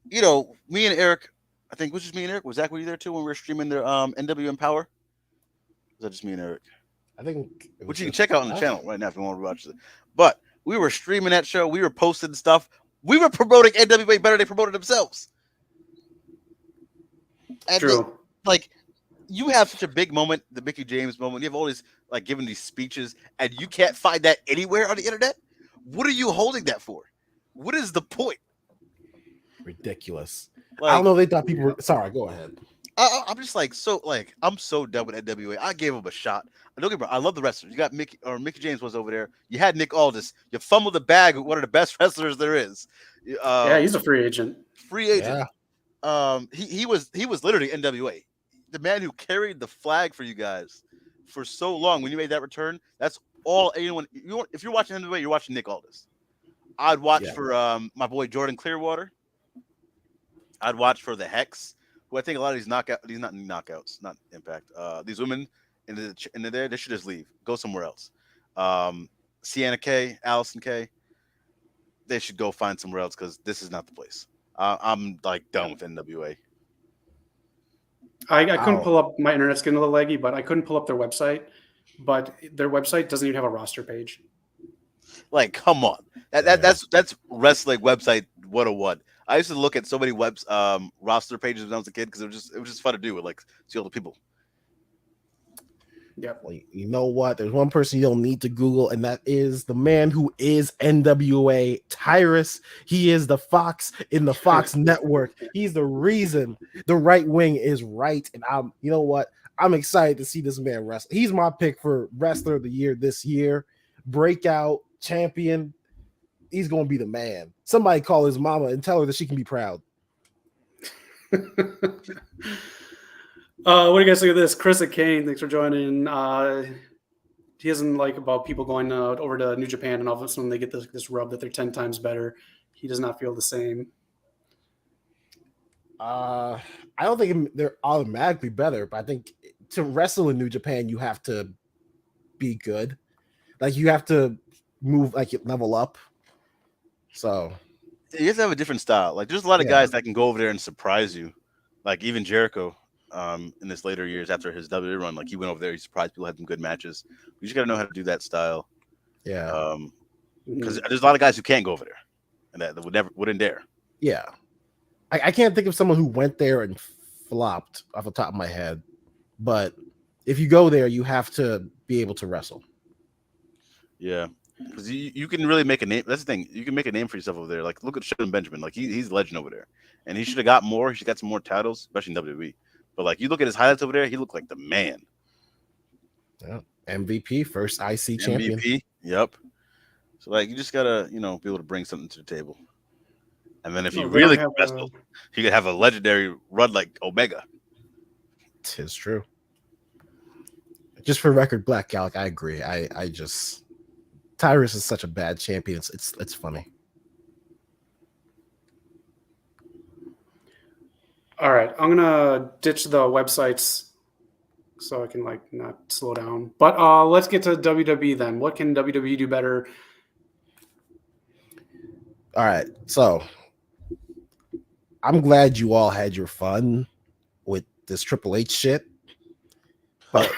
me and Eric. I think was just me and Eric. Was Zach with you there too when we were streaming their NW Empower? Was that just me and Eric? I think, which you can check out on the channel right now if you want to watch it. But we were streaming that show. We were posting stuff. We were promoting NWA better than they promoted themselves. And True. You have such a big moment, the Mickey James moment. You have all these giving these speeches, and you can't find that anywhere on the internet. What are you holding that for? What is the point? Ridiculous. I don't know. They thought people were sorry. Go ahead. I'm just I'm so done with NWA. I gave him a shot. Don't get me wrong, I love the wrestlers. You got Mickey James was over there. You had Nick Aldis. You fumbled the bag with one of the best wrestlers there is. Yeah, he's a free agent. Yeah. He was literally NWA, the man who carried the flag for you guys for so long. When you made that return, that's all anyone. If you're watching NWA, you're watching Nick Aldis. I'd watch for my boy Jordan Clearwater. I'd watch for the Hex, who I think a lot of these knockouts, not Impact. These women in there, they should just leave, go somewhere else. Sienna K, Allison K, they should go find somewhere else because this is not the place. I'm done with NWA. I couldn't pull up, my internet's getting a little laggy, but I couldn't pull up their website. But their website doesn't even have a roster page. Come on, that's wrestling website 101. I used to look at so many roster pages when I was a kid because it was just fun to do it, see all the people. Yep. Well, you know what? There's one person you don't need to Google, and that is the man who is NWA, Tyrus. He is the Fox in the Fox network. He's the reason the right wing is right. And you know what? I'm excited to see this man wrestle. He's my pick for wrestler of the year this year. Breakout champion. He's going to be the man. Somebody call his mama and tell her that she can be proud. What do you guys think of this? Chris at Kane, thanks for joining. He doesn't like about people going over to New Japan and all of a sudden they get this rub that they're 10 times better. He does not feel the same. I don't think they're automatically better, but I think to wrestle in New Japan, you have to be good. You have to move, level up. So you have to have a different style. There's a lot of guys that can go over there and surprise you. Even Jericho. In his later years after his WWE run, he went over there, he surprised people, had some good matches. You just got to know how to do that style. Yeah. Because there's a lot of guys who can't go over there and that wouldn't dare. Yeah. I can't think of someone who went there and flopped off the top of my head. But if you go there, you have to be able to wrestle. Yeah. Because you can really make a name. That's the thing. You can make a name for yourself over there. Look at Shelton Benjamin. He's a legend over there. And he should have got more. He should have got some more titles, especially in WWE. But you look at his highlights over there, he looked like the man. Yeah. MVP, first IC champion. MVP, yep. So you just gotta, be able to bring something to the table. And then if you really wrestle, you could have a legendary run like Omega. Tis true. Just for record, Black Gallic, I agree. Tyrus is such a bad champion. It's funny. All right, I'm gonna ditch the websites so I can like not slow down. But let's get to WWE then. What can WWE do better? All right, so I'm glad you all had your fun with this Triple H shit, but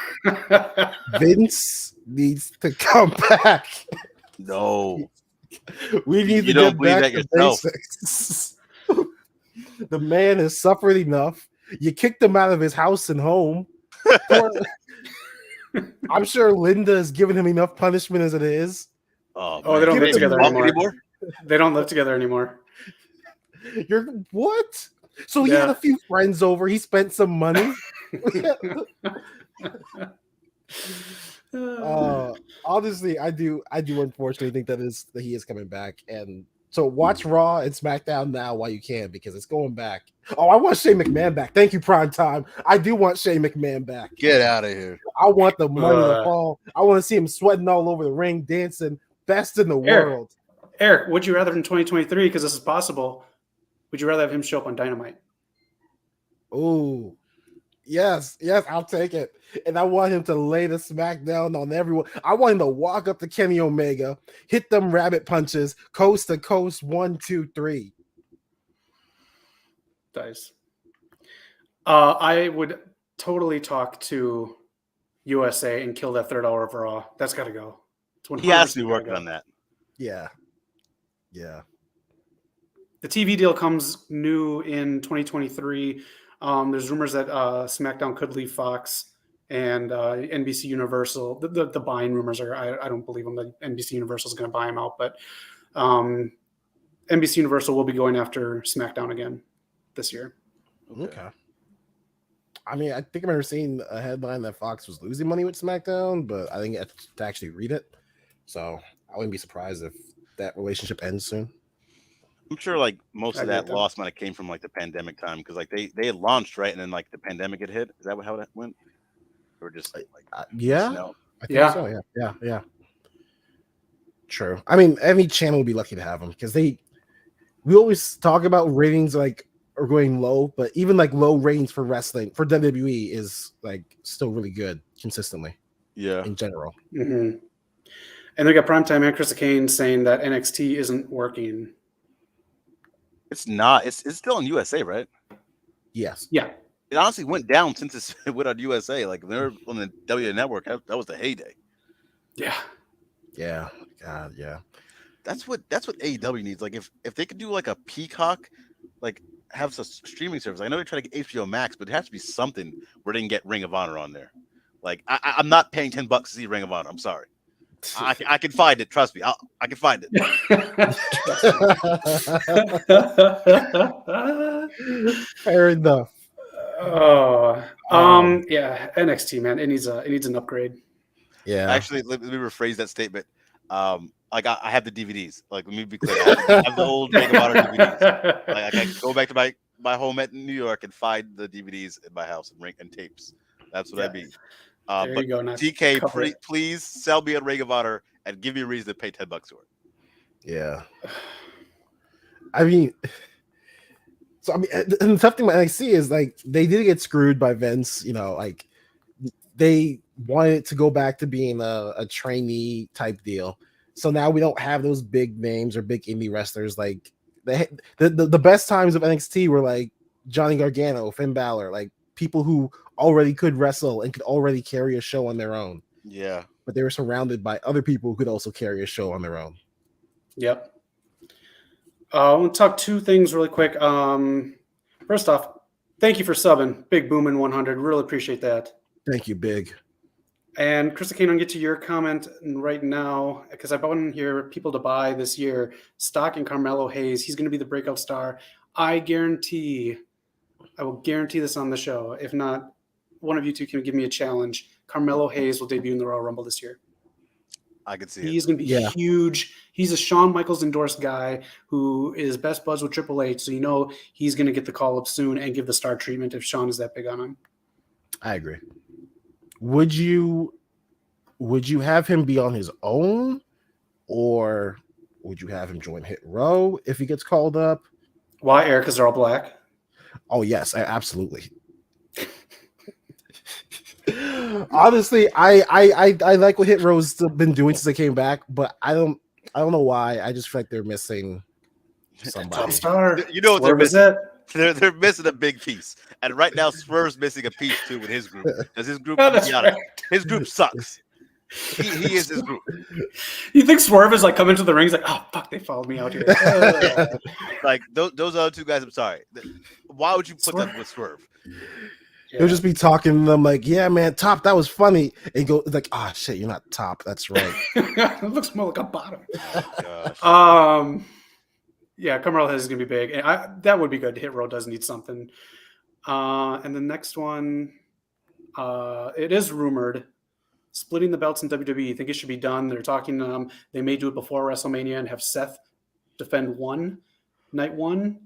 Vince needs to come back. No, We need You to don't get believe back that to yourself. basics. The man has suffered enough. You kicked him out of his house and home. I'm sure Linda has given him enough punishment as it is. oh, Oh, they don't Give live him together walk anymore. They don't live together anymore. You're what? So he had a few friends over. He spent some money. Honestly, I do unfortunately think that he is coming back. And so watch Raw and SmackDown now while you can, because it's going back. Oh, I want Shane McMahon back. Thank you, Prime Time. I do want Shane McMahon back. Get out of here. I want the money to fall. I want to see him sweating all over the ring, dancing, best in the world. Eric, would you rather in 2023, because this is possible, would you rather have him show up on Dynamite? Oh, yes, I'll take it. And I want him to lay the smackdown on everyone. I want him to walk up to Kenny Omega, hit them rabbit punches, coast to coast, 1, 2, 3. Nice. I would totally talk to USA and kill that third hour of Raw. That's got to go. He has to be working on that. Yeah. The TV deal comes new in 2023. There's rumors that SmackDown could leave Fox and NBC Universal. The buying rumors are, I don't believe them that NBC Universal is going to buy him out, but NBC Universal will be going after SmackDown again this year. Okay. I mean, I think I remember seeing a headline that Fox was losing money with SmackDown, but I didn't get to actually read it. So I wouldn't be surprised if that relationship ends soon. I'm sure like most of that loss might have came from like the pandemic time, because like they had launched right, and then like the pandemic had hit. Is that how that went? Or just like yeah, no? I think so. Yeah. True. I mean, any channel would be lucky to have them, because we always talk about ratings like are going low, but even like low ratings for wrestling for WWE is like still really good consistently. Yeah, in general. Mm-hmm. And they got Primetime and Chris Kane saying that NXT isn't working. It's not. It's still on USA, right? Yes. Yeah. It honestly went down since it went on USA. Like they were on the W Network. That was the heyday. Yeah. God, yeah. That's what AEW needs. Like if they could do like a Peacock, like have a streaming service. I know they try to get HBO Max, but it has to be something where they can get Ring of Honor on there. Like I'm not paying $10 to see Ring of Honor. I'm sorry. I can find it. Trust me. I can find it. Fair enough. Yeah, NXT, man, it needs an upgrade. Yeah. Actually, let me rephrase that statement. Like I have the DVDs. Like let me be clear. I have the old Ring of Honor DVDs. Like I can go back to my home at New York and find the DVDs in my house and tapes. That's what I mean. There but you go. DK, please sell me a Ring of Honor and give me a reason to pay $10 for it. Yeah. I mean, so I mean, and the tough thing I see is like they did get screwed by Vince. You know, like they wanted to go back to being a trainee type deal. So now we don't have those big names or big indie wrestlers. Like the best times of NXT were like Johnny Gargano, Finn Balor, like people who already could wrestle and could already carry a show on their own. Yeah. But they were surrounded by other people who could also carry a show on their own. Yep. I want to talk two things really quick. First off, thank you for subbing. Big Boomin' 100. Really appreciate that. Thank you, Big. And Chris, I can't get to your comment right now because I want to hear people to buy this year. Stock and Carmelo Hayes. He's going to be the breakout star. I will guarantee this on the show. If not, one of you two can give me a challenge. Carmelo Hayes will debut in the Royal Rumble this year. I can see He's going to be huge. He's a Shawn Michaels endorsed guy who is best buds with Triple H. So he's going to get the call up soon and give the star treatment if Shawn is that big on him. I agree. Would you have him be on his own, or would you have him join Hit Row if he gets called up? Why, Eric? Because they're all black. Oh yes, absolutely. Honestly, I like what Hit Row's been doing since they came back, but I don't know why. I just feel like they're missing somebody. Top star. You know what they're Swerve is missing? it. They're missing a big piece, and right now Swerve's missing a piece too with his group. Because his group, Oh, to that's be honest, right. his group sucks. He is his group. You think Swerve is like coming to the ring? He's like, oh fuck, they followed me out here. Like those other two guys. I'm sorry. Why would you put Swerve. them with Swerve? He'll just be talking to them like, "Yeah, man, Top, that was funny," and go like, "Oh shit, you're not Top. That's right." It looks more like a bottom. Oh, gosh. Yeah, Carmelo Hayes is gonna be big. And that would be good. Hit Row does need something. And the next one, it is rumored splitting the belts in WWE. You think it should be done? They're talking. They may do it before WrestleMania and have Seth defend night one,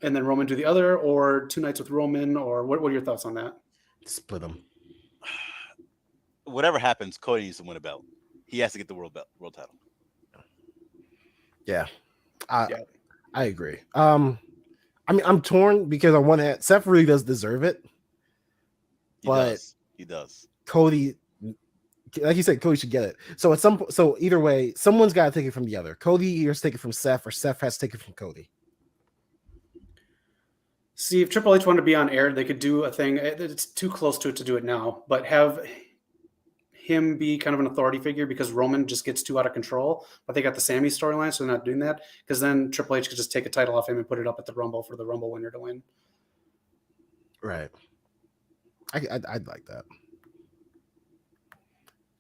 and then Roman do the other, or 2 nights with Roman. Or what are your thoughts on that? Split them. Whatever happens, Cody needs to win a belt. He has to get the world title. Yeah. I agree. I mean, I'm torn because on one hand, Seth really does deserve it. He does. Cody, like you said, Cody should get it. So either way, someone's got to take it from the other. Cody either has to take it from Seth, or Seth has to take it from Cody. See, if Triple H wanted to be on air, they could do a thing. It's too close to it to do it now, but have him be kind of an authority figure because Roman just gets too out of control. But they got the Sammy storyline, so they're not doing that because then Triple H could just take a title off him and put it up at the Rumble for the Rumble winner to win. Right. I'd like that.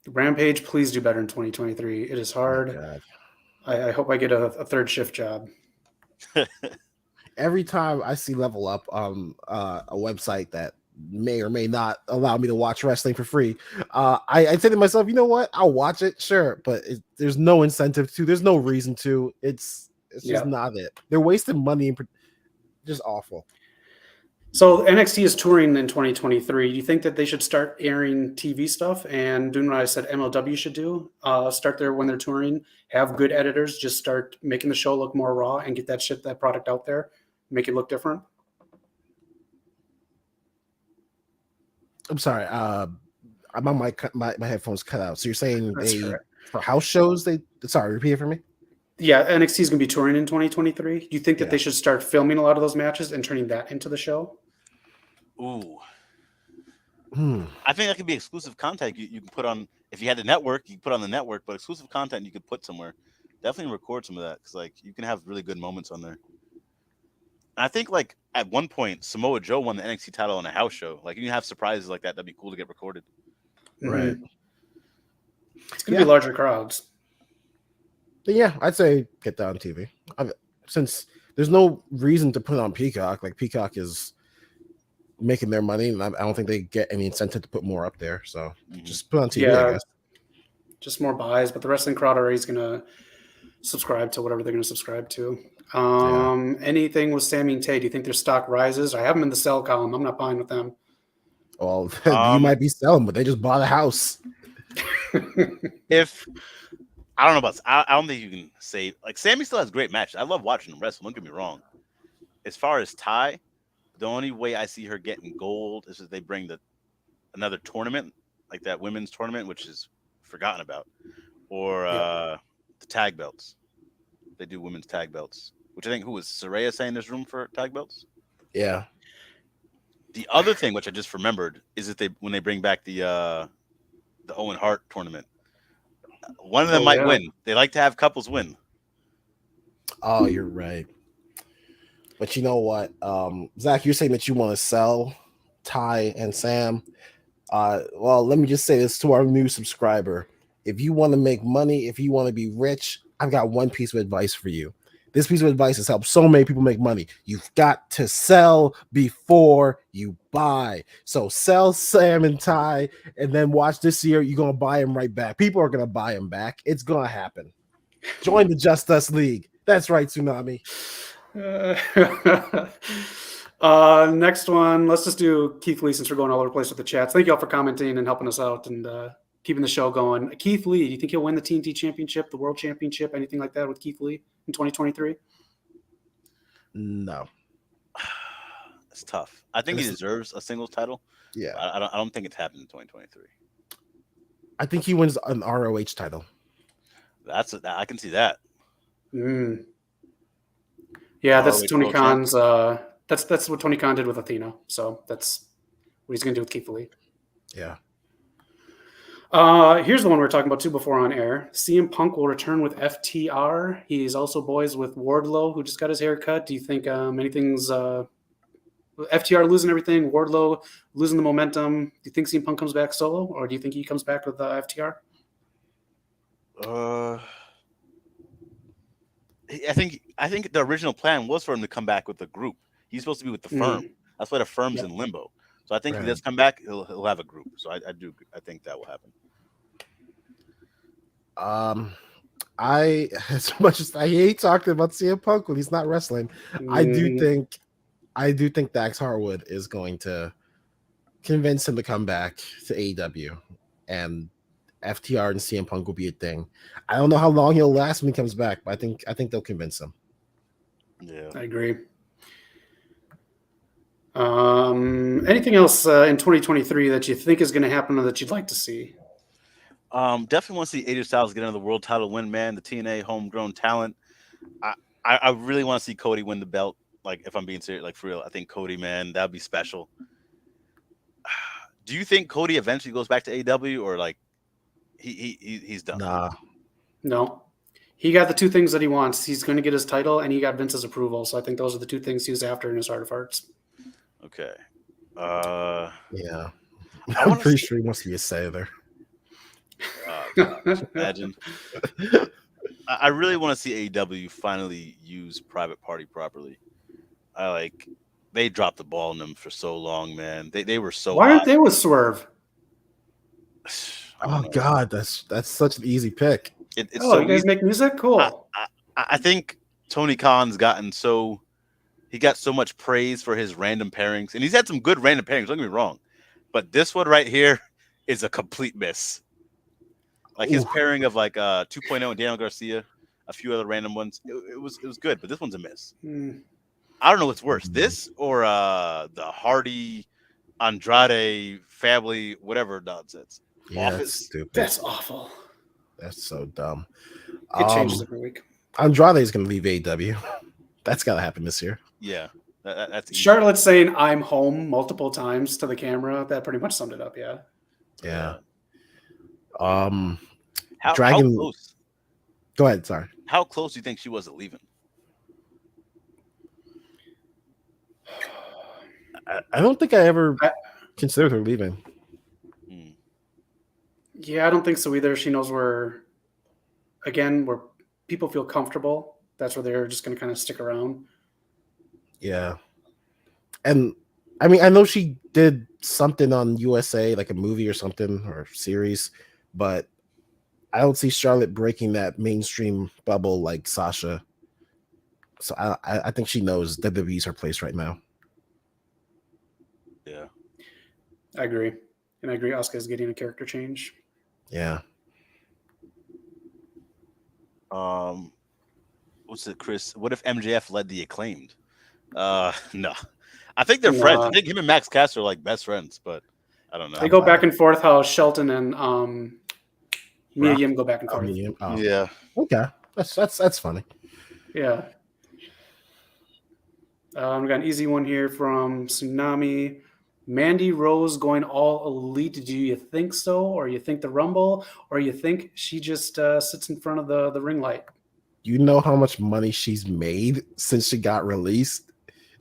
Rampage, please do better in 2023. It is hard. Oh, I hope I get a third shift job. Every time I see Level Up on a website that may or may not allow me to watch wrestling for free, I say to myself, you know what? I'll watch it, sure, but there's no incentive to. There's no reason to. It's just not it. They're wasting money and just awful. So NXT is touring in 2023. Do you think that they should start airing TV stuff and doing what I said MLW should do? Start there when they're touring, have good editors, just start making the show look more raw and get that product out there, make it look different? I'm sorry. My headphones cut out. So you're saying for house shows sorry, repeat it for me. Yeah, NXT is going to be touring in 2023. Do you think that they should start filming a lot of those matches and turning that into the show? Ooh. I think that could be exclusive content you can put on. If you had the network, you can put on the network, but exclusive content you could put somewhere. Definitely record some of that because like you can have really good moments on there. And I think like at one point Samoa Joe won the NXT title on a house show. Like you can have surprises like that. That'd be cool to get recorded. Right. It's going to be larger crowds. But yeah, I'd say get that on TV. Since there's no reason to put it on Peacock, like Peacock is making their money, and I don't think they get any incentive to put more up there. So just put it on TV, I guess. Just more buys, but the wrestling crowd already is going to subscribe to whatever they're going to subscribe to. Anything with Sammy and Tay, do you think their stock rises? I have them in the sell column. I'm not buying with them. Well, you might be selling, but they just bought a house. If I don't know about, I don't think you can say like Sammy still has great matches. I love watching him wrestle. Don't get me wrong. As far as Ty, the only way I see her getting gold is if they bring another tournament like that women's tournament, which is forgotten about, or the tag belts. They do women's tag belts, which I think who was Saraya saying there's room for tag belts. Yeah. The other thing, which I just remembered, is that when they bring back the Owen Hart tournament. One of them might win. They like to have couples win. Oh, you're right. But you know what? Zach, you're saying that you want to sell Ty and Sam. Well, let me just say this to our new subscriber. If you want to make money, if you want to be rich, I've got one piece of advice for you. This piece of advice has helped so many people make money. You've got to sell before you buy. So sell Sam and Ty, and then watch this year. You're going to buy them right back. People are going to buy them back. It's going to happen. Join the Just Us League. That's right, Tsunami. Next one. Let's just do Keith Lee since we're going all over the place with the chats. Thank you all for commenting and helping us out and keeping the show going. Keith Lee, do you think he'll win the TNT Championship, the World Championship, anything like that with Keith Lee in 2023? No. It's tough. I think he deserves a singles title. Yeah. I don't think it's happened in 2023. I think he wins an ROH title. I can see that. Mm. Yeah, that's ROH Tony World Champ. Khan's. That's what Tony Khan did with Athena. So that's what he's going to do with Keith Lee. Yeah. Here's the one we were talking about too before on air. CM Punk will return with FTR. He's also boys with Wardlow, who just got his hair cut. Do you think anything's FTR losing everything, Wardlow losing the momentum? Do you think CM Punk comes back solo, or do you think he comes back with FTR? I think the original plan was for him to come back with the group. He's supposed to be with the firm. That's why the firm's in limbo. So I think if he does come back, he'll have a group. So I think that will happen. I as much as I hate talking about CM Punk when he's not wrestling, I do think Dax Harwood is going to convince him to come back to AEW, and FTR and CM Punk will be a thing. I don't know how long he'll last when he comes back, but I think they'll convince him. Yeah, I agree. Anything else in 2023 that you think is going to happen or that you'd like to see? Definitely want to see AJ Styles get another world title win, man. The TNA homegrown talent. I really want to see Cody win the belt. Like, if I'm being serious, like for real, I think Cody, man, that'd be special. Do you think Cody eventually goes back to AEW, or like he's done? Nah. No. He got the two things that he wants. He's going to get his title, and he got Vince's approval. So I think those are the two things he was after in his heart of hearts. Okay. Yeah. I'm pretty sure he wants to be a sailor. Imagine. I really want to see AEW finally use Private Party properly. They dropped the ball on them for so long, man. They were so. Why aren't they with Swerve? Oh God, that's such an easy pick. You guys make music? Cool. I think Tony Khan's got so much praise for his random pairings, and he's had some good random pairings. Don't get me wrong, but this one right here is a complete miss. Like his pairing of 2.0 and Daniel Garcia, a few other random ones, it was good, but this one's a miss. I don't know what's worse, this or the Hardy Andrade family, whatever nonsense. Yeah, that's stupid. That's awful. That's so dumb. It changes every week. Andrade is going to leave AEW. That's got to happen this year. Yeah, that's easy. Charlotte saying "I'm home" multiple times to the camera. That pretty much summed it up. Yeah. Yeah. How close? Go ahead. Sorry. How close do you think she was to leaving? I don't think I ever considered her leaving. Yeah, I don't think so either. She knows where people feel comfortable. That's where they're just going to kind of stick around. Yeah. And I mean, I know she did something on USA, like a movie or something or series, but I don't see Charlotte breaking that mainstream bubble like Sasha. So I think she knows WWE's her place right now. Yeah. I agree. And I agree Asuka's getting a character change. Yeah. What's it, Chris? What if MJF led the Acclaimed? No. I think they're friends. I think him and Max Caster are like best friends, but I don't know. They go back and forth how Shelton and Mia Yim go back and forth. Yeah. Okay. That's funny. Yeah. We got an easy one here from Tsunami. Mandy Rose going all elite. Do you think so? Or you think the Rumble? Or you think she just sits in front of the ring light? You know how much money she's made since she got released?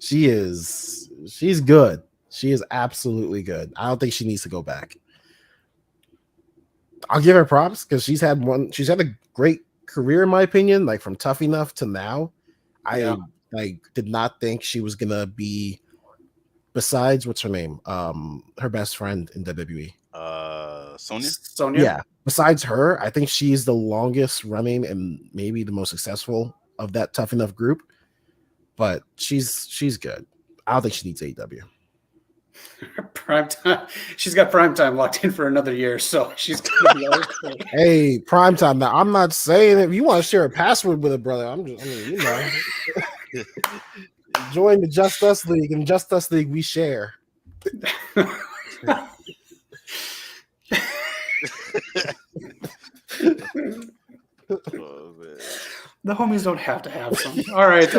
She's good. She is absolutely good. I don't think she needs to go back. I'll give her props because she's had a great career in my opinion, like from Tough Enough to now. I did not think she was gonna be, besides what's her name? Her best friend in WWE. Sonya? Yeah. Besides her, I think she's the longest running and maybe the most successful of that Tough Enough group. But she's good. I don't think she needs AEW. Prime time. She's got prime time locked in for another year, so she's gonna be okay. Hey, prime time. Now, I'm not saying if you want to share a password with a brother, join the Just Us League. In Just Us League, we share. The homies don't have to have some. All right.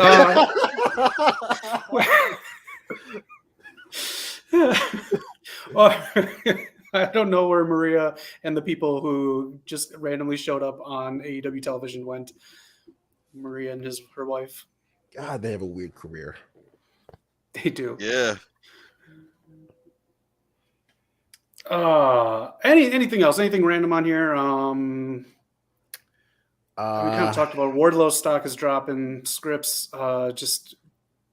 Well, I don't know where Maria and the people who just randomly showed up on AEW television went. Maria and her wife. God, they have a weird career. They do. Yeah. Anything else? Anything random on here? We kind of talked about Wardlow's stock is dropping. Scripts, just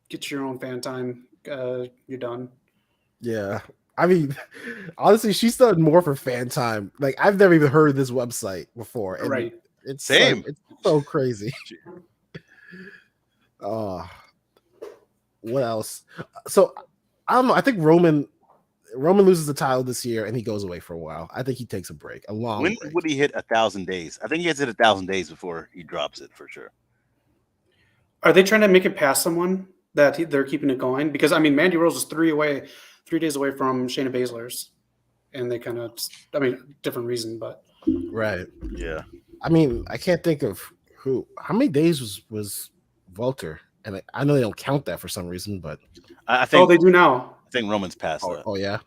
get your own fan time. You're done. Yeah. I mean, honestly, she's done more for fan time. Like, I've never even heard of this website before. And Right. It's Same. It's so crazy. What else? So, I don't know. I think Roman loses the title this year and he goes away for a while. I think he takes a break, a long When break. would he hit 1,000 days? I think he gets it 1,000 days before he drops it for sure. Are they trying to make it past someone that they're keeping it going? Because, I mean, Mandy Rose is 3 days away from Shayna Baszler's. And they kind of, different reason, but. Right. Yeah. I mean, I can't think of how many days was Walter? And I know they don't count that for some reason, but I think. Oh, they do now. I think Roman's past that. Oh yeah.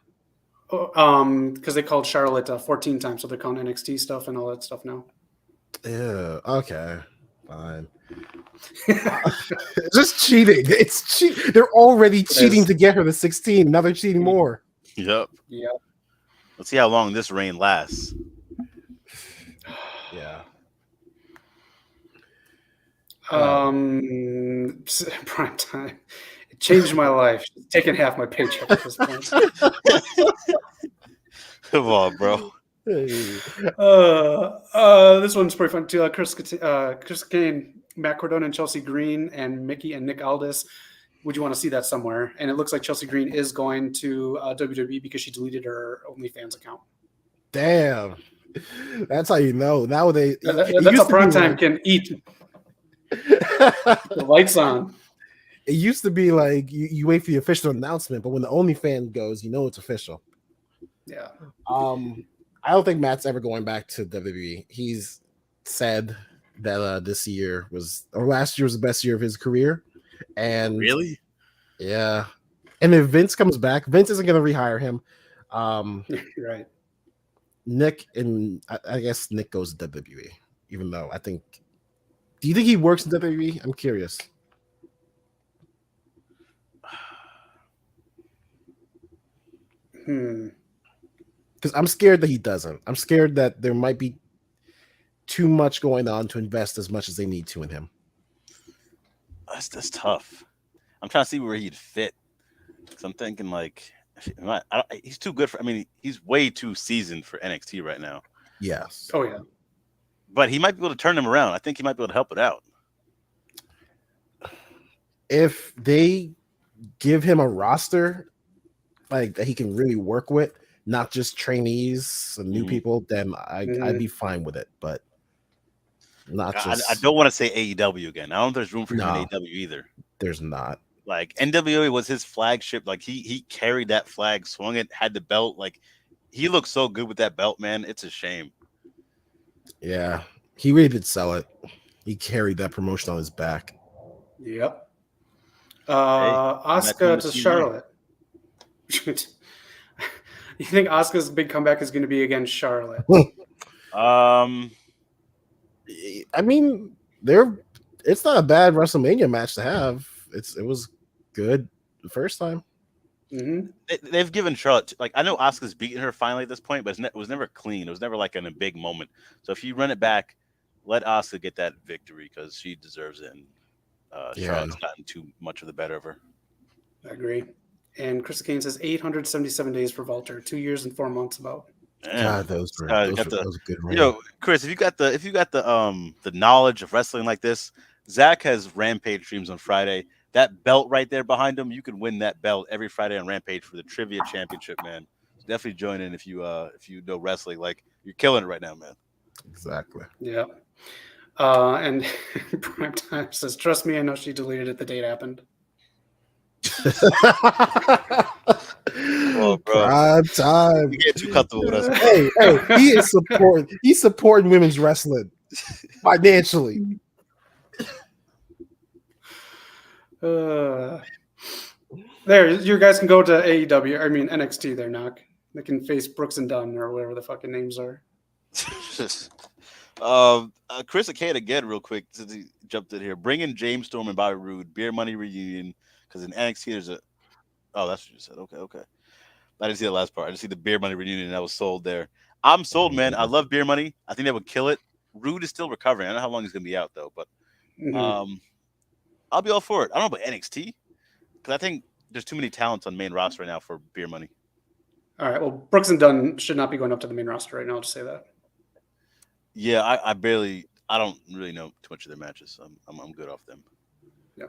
Because they called Charlotte 14 times, so they're calling NXT stuff and all that stuff now. Yeah. Okay. Fine. It's just cheating. It's cheat. They're already cheating to get her to 16. Now they're cheating more. Yep. Yeah. Let's see how long this reign lasts. Yeah. Prime time. It changed my life. It's taking half my paycheck at this point. Come on, bro. Hey. This one's pretty fun too. Chris Kane, Matt Cardona, and Chelsea Green, and Mickey and Nick Aldis. Would you want to see that somewhere? And it looks like Chelsea Green is going to WWE because she deleted her OnlyFans account. Damn. That's how you know. Nowadays, That's how primetime can eat. The lights on. It used to be like you wait for the official announcement, but when the OnlyFans goes, you know it's official. Yeah. I don't think Matt's ever going back to WWE. He's said that last year was the best year of his career. And really? Yeah. And if Vince comes back, Vince isn't going to rehire him. Right. Nick, and I guess Nick goes to WWE, even though I think. Do you think he works in WWE? I'm curious. Because I'm scared that he doesn't. I'm scared that there might be too much going on to invest as much as they need to in him. That's tough. I'm trying to see where he'd fit. So I'm thinking like, he's too good for. I mean, he's way too seasoned for NXT right now. Yes. Oh yeah. But he might be able to turn him around. I think he might be able to help it out. If they give him a roster like that he can really work with, not just trainees and new people, then I'd be fine with it. But not just. I don't want to say AEW again. I don't think there's room for him in AEW either. There's not. Like NWA was his flagship. Like he carried that flag, swung it, had the belt. Like he looked so good with that belt, man. It's a shame. Yeah, he really did sell it. He carried that promotion on his back. Yep. Asuka to Charlotte. You think Asuka's big comeback is going to be against Charlotte? I mean, it's not a bad WrestleMania match to have. It was good the first time. Mm-hmm. They've given Charlotte, like, I know Asuka's beaten her finally at this point, but it was never clean. It was never like in a big moment. So if you run it back, let Asuka get that victory because she deserves it. And Charlotte's gotten too much of the better of her. I agree. And Chris Kane says 877 days for Walter, 2 years and 4 months about. God, those were good. You know, Chris, if you got the knowledge of wrestling like this, Zach has Rampage streams on Friday. That belt right there behind him, you can win that belt every Friday on Rampage for the Trivia Championship, man. Definitely join in if you know wrestling. Like, you're killing it right now, man. Exactly. Yeah. And Primetime says, "Trust me, I know she deleted it. The date happened." Oh, bro. Prime time. You get too comfortable with us. Hey, He's supporting women's wrestling financially. There, you guys can go to AEW. I mean NXT. There, knock. They can face Brooks and Dunn or whatever the fucking names are. Chris Akane again, real quick, since he jumped in here. Bring in James Storm and Bobby Roode, Beer Money reunion, because in NXT there's a. Oh, that's what you said. Okay. I didn't see the last part. I just see the Beer Money reunion that was sold there. I'm sold, man. I love Beer Money. I think they would kill it. Roode is still recovering. I don't know how long he's gonna be out though, but I'll be all for it. I don't know about NXT because I think there's too many talents on main roster right now for Beer Money. All right. Well, Brooks and Dunn should not be going up to the main roster right now. I'll just say that. Yeah, I don't really know too much of their matches. I'm good off them. Yeah.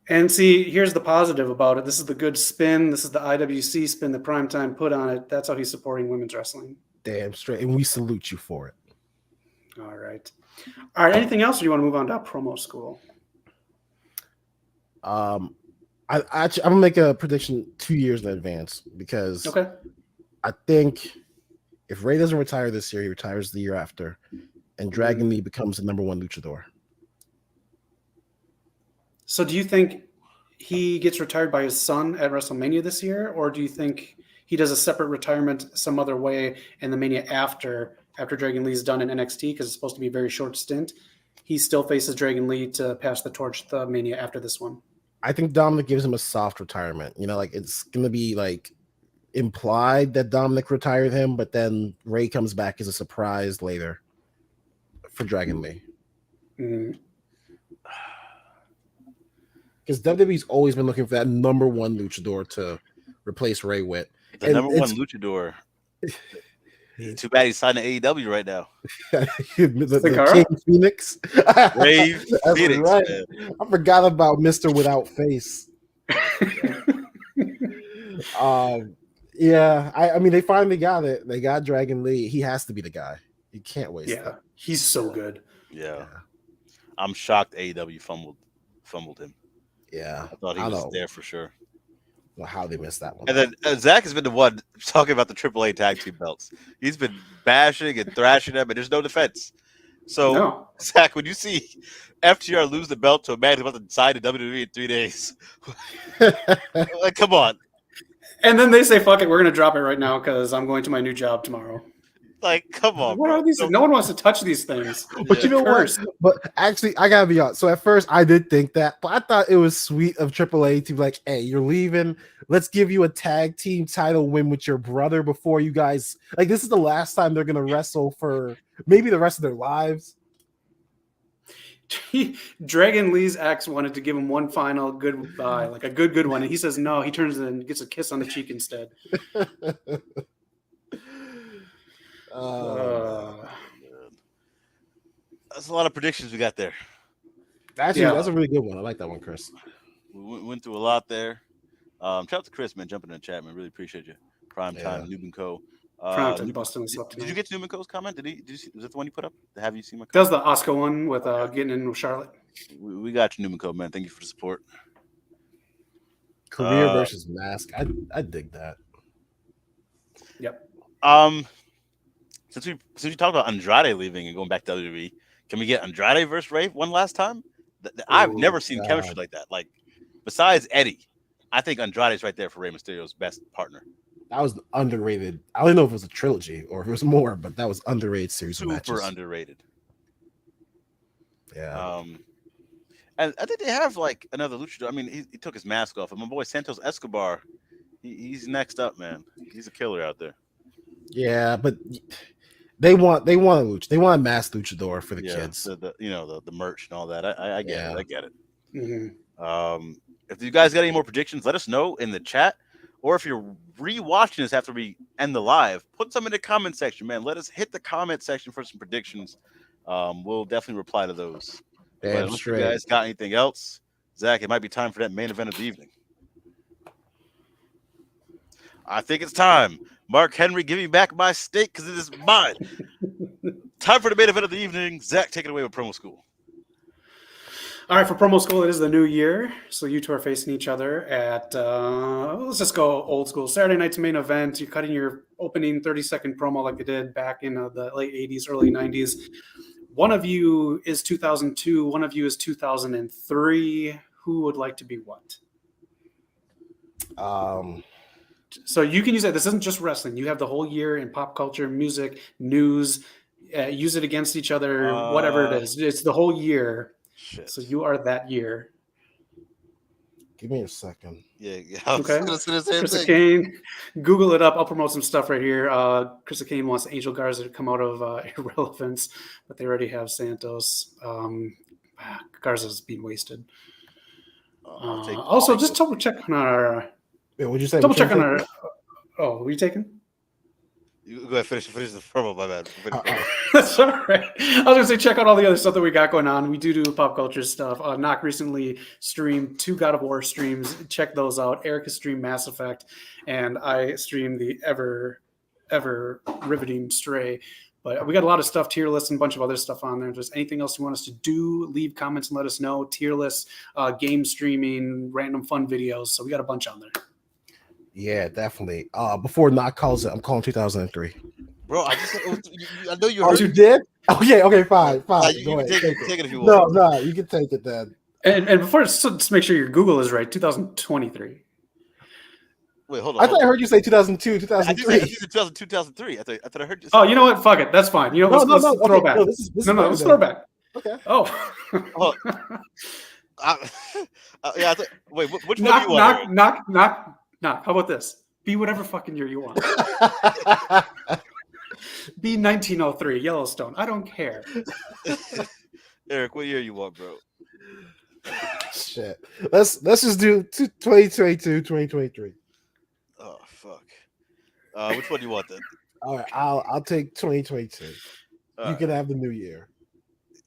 And see, here's the positive about it. This is the good spin. This is the IWC spin that Primetime put on it. That's how he's supporting women's wrestling. Damn straight. And we salute you for it. All right. Anything else, or you want to move on to promo school? I'm gonna make a prediction 2 years in advance because I think if Ray doesn't retire this year, he retires the year after, and Dragon Lee becomes the number 1 luchador. So do you think he gets retired by his son at WrestleMania this year, or do you think he does a separate retirement some other way in the Mania after Dragon Lee's done in NXT, because it's supposed to be a very short stint? He still faces Dragon Lee to pass the torch the Mania after this one. I think Dominic gives him a soft retirement. You know, like it's going to be like implied that Dominic retired him, but then Ray comes back as a surprise later for Dragon Lee. Because WWE's always been looking for that number 1 luchador to replace Ray with. The number 1 luchador. Too bad he's signed to AEW right now. the King Phoenix. Ray Phoenix. Right. I forgot about Mr. Without Face. Yeah, I mean, they finally got it. They got Dragon Lee. He has to be the guy. You can't waste it. He's so good. Yeah. I'm shocked AEW fumbled him. Yeah. I thought he was there for sure. Well, how they missed that one. And then Zach has been the one talking about the AAA tag team belts. He's been bashing and thrashing them, and there's no defense. So, Zach, when you see FTR lose the belt to a man who's about to sign to WWE in 3 days, like, come on. And then they say, fuck it, we're going to drop it right now because I'm going to my new job tomorrow. Like, come on. What are these? No one wants to touch these things. But you know what? But actually, I gotta be honest. So at first, I did think that, but I thought it was sweet of AAA to be like, "Hey, you're leaving. Let's give you a tag team title win with your brother before you guys like. This is the last time they're gonna wrestle for maybe the rest of their lives." Dragon Lee's ex wanted to give him one final goodbye, like a good one, and he says no. He turns and gets a kiss on the cheek instead. That's a lot of predictions we got there. Actually, that's a really good one. I like that one, Chris. We went through a lot there. Shout out to Chris, man, jumping in the chat, man. Really appreciate you. Prime time, Noob and Co. Did you get to Noob and Co.'s comment? Did you see, was that the one you put up? Have you seen my comment? That was the Oscar one with getting in with Charlotte. We got you, Noob and Co., man. Thank you for the support. Career versus mask. I dig that. Yep. Since we talked about Andrade leaving and going back to WWE, can we get Andrade versus Ray one last time? I've never seen chemistry like that. Like, besides Eddie, I think Andrade's right there for Rey Mysterio's best partner. That was underrated. I don't know if it was a trilogy or if it was more, but that was underrated series of matches. Super underrated. Yeah. And I think they have like another luchador. I mean, he took his mask off. And my boy Santos Escobar, he's next up, man. He's a killer out there. Yeah, but they want a luch. They want a masked luchador for the kids. The merch and all that. I get it. I get it. Mm-hmm. If you guys got any more predictions, let us know in the chat. Or if you're rewatching this after we end the live, put some in the comment section, man. Let us hit the comment section for some predictions. We'll definitely reply to those. Damn straight. If you guys got anything else, Zach, it might be time for that main event of the evening. I think it's time. Mark Henry, give me back my steak because it is mine. Time for the main event of the evening. Zach, take it away with promo school. All right, for promo school, it is the new year. So you two are facing each other at, let's just go old school. Saturday night's main event. You're cutting your opening 30-second promo like you did back in the late 80s, early 90s. One of you is 2002. One of you is 2003. who would like to be what? Um, So you can use that. This isn't just wrestling. You have the whole year in pop culture, music, news. Use it against each other, whatever it is. It's the whole year. Shit. So you are that year. give me a second. Yeah. I was Okay. gonna say the same Chris thing. Kane, Google it up. I'll promote some stuff right here. Chris Kane wants Angel Garza to come out of irrelevance, but they already have Santos. Garza's being wasted. I'll take Also, just double check on our. Yeah, what'd you say? Double check on our. Oh, were you taking? You go ahead, finish the promo. My bad. That's all right. I was gonna say check out all the other stuff that we got going on. We do pop culture stuff. Knock recently streamed 2 God of War streams. Check those out. Erica streamed Mass Effect, and I streamed the ever riveting Stray. But we got a lot of stuff, tier lists, and a bunch of other stuff on there. If there's anything else you want us to do, leave comments and let us know. Tier lists, game streaming, random fun videos. So we got a bunch on there. Yeah, definitely. Before Knock calls it, I'm calling 2003. Bro, I know you Oh, heard. you did? Okay, fine. You Go can ahead. take it if you want. No, you can take it then. And before, just make sure your Google is right. 2023. Wait, hold on. I thought I heard you say 2002, I did 2003. say 2003. I thought I heard you. Oh, you know what? Fuck it. That's fine. You know, let's Okay, throw back. no, this is Let's throw back. Okay. Oh. Yeah. Wait, which one do you want? Knock. How about this? Be whatever fucking year you want. Be 1903, Yellowstone. I don't care. Eric, what year you want, bro? Shit. Let's just do 2022, 2023. Oh fuck. Which one do you want then? All right, I'll take 2022. You can have the new year.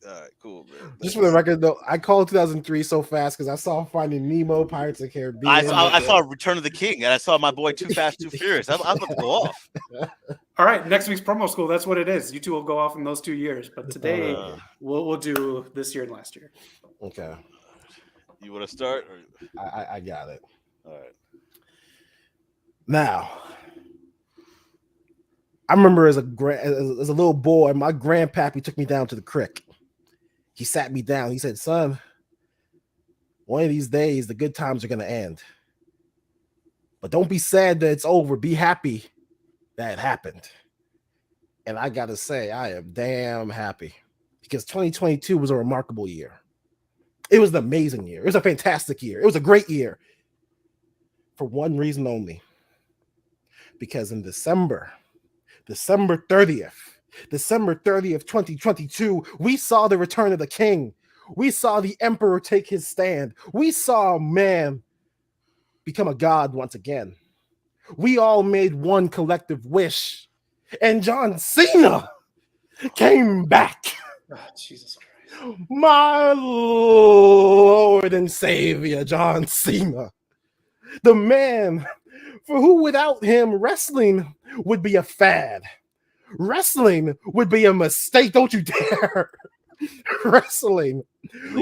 All right, cool, man. Just for the record, though, I called 2003 so fast because I saw Finding Nemo, Pirates of the Caribbean. I saw Return of the King, and I saw my boy Too Fast, Too Furious. I was about to go off. All right, next week's promo school. That's what it is. You two will go off in those 2 years, but today we'll do this year and last year. Okay. You want to start? Or... I got it. All right. Now, I remember as a little boy, my grandpappy took me down to the creek. He sat me down. He said, "Son, one of these days, the good times are going to end. But don't be sad that it's over. Be happy that it happened." And I got to say, I am damn happy because 2022 was a remarkable year. It was an amazing year. It was a fantastic year. It was a great year for one reason only. Because in December 30th, 2022, we saw the return of the king. We saw the emperor take his stand. We saw a man become a god once again. We all made one collective wish, and John Cena came back. Oh, Jesus Christ. My Lord and Savior, John Cena. The man for who without him, wrestling would be a fad. Wrestling would be a mistake. Don't you dare. Wrestling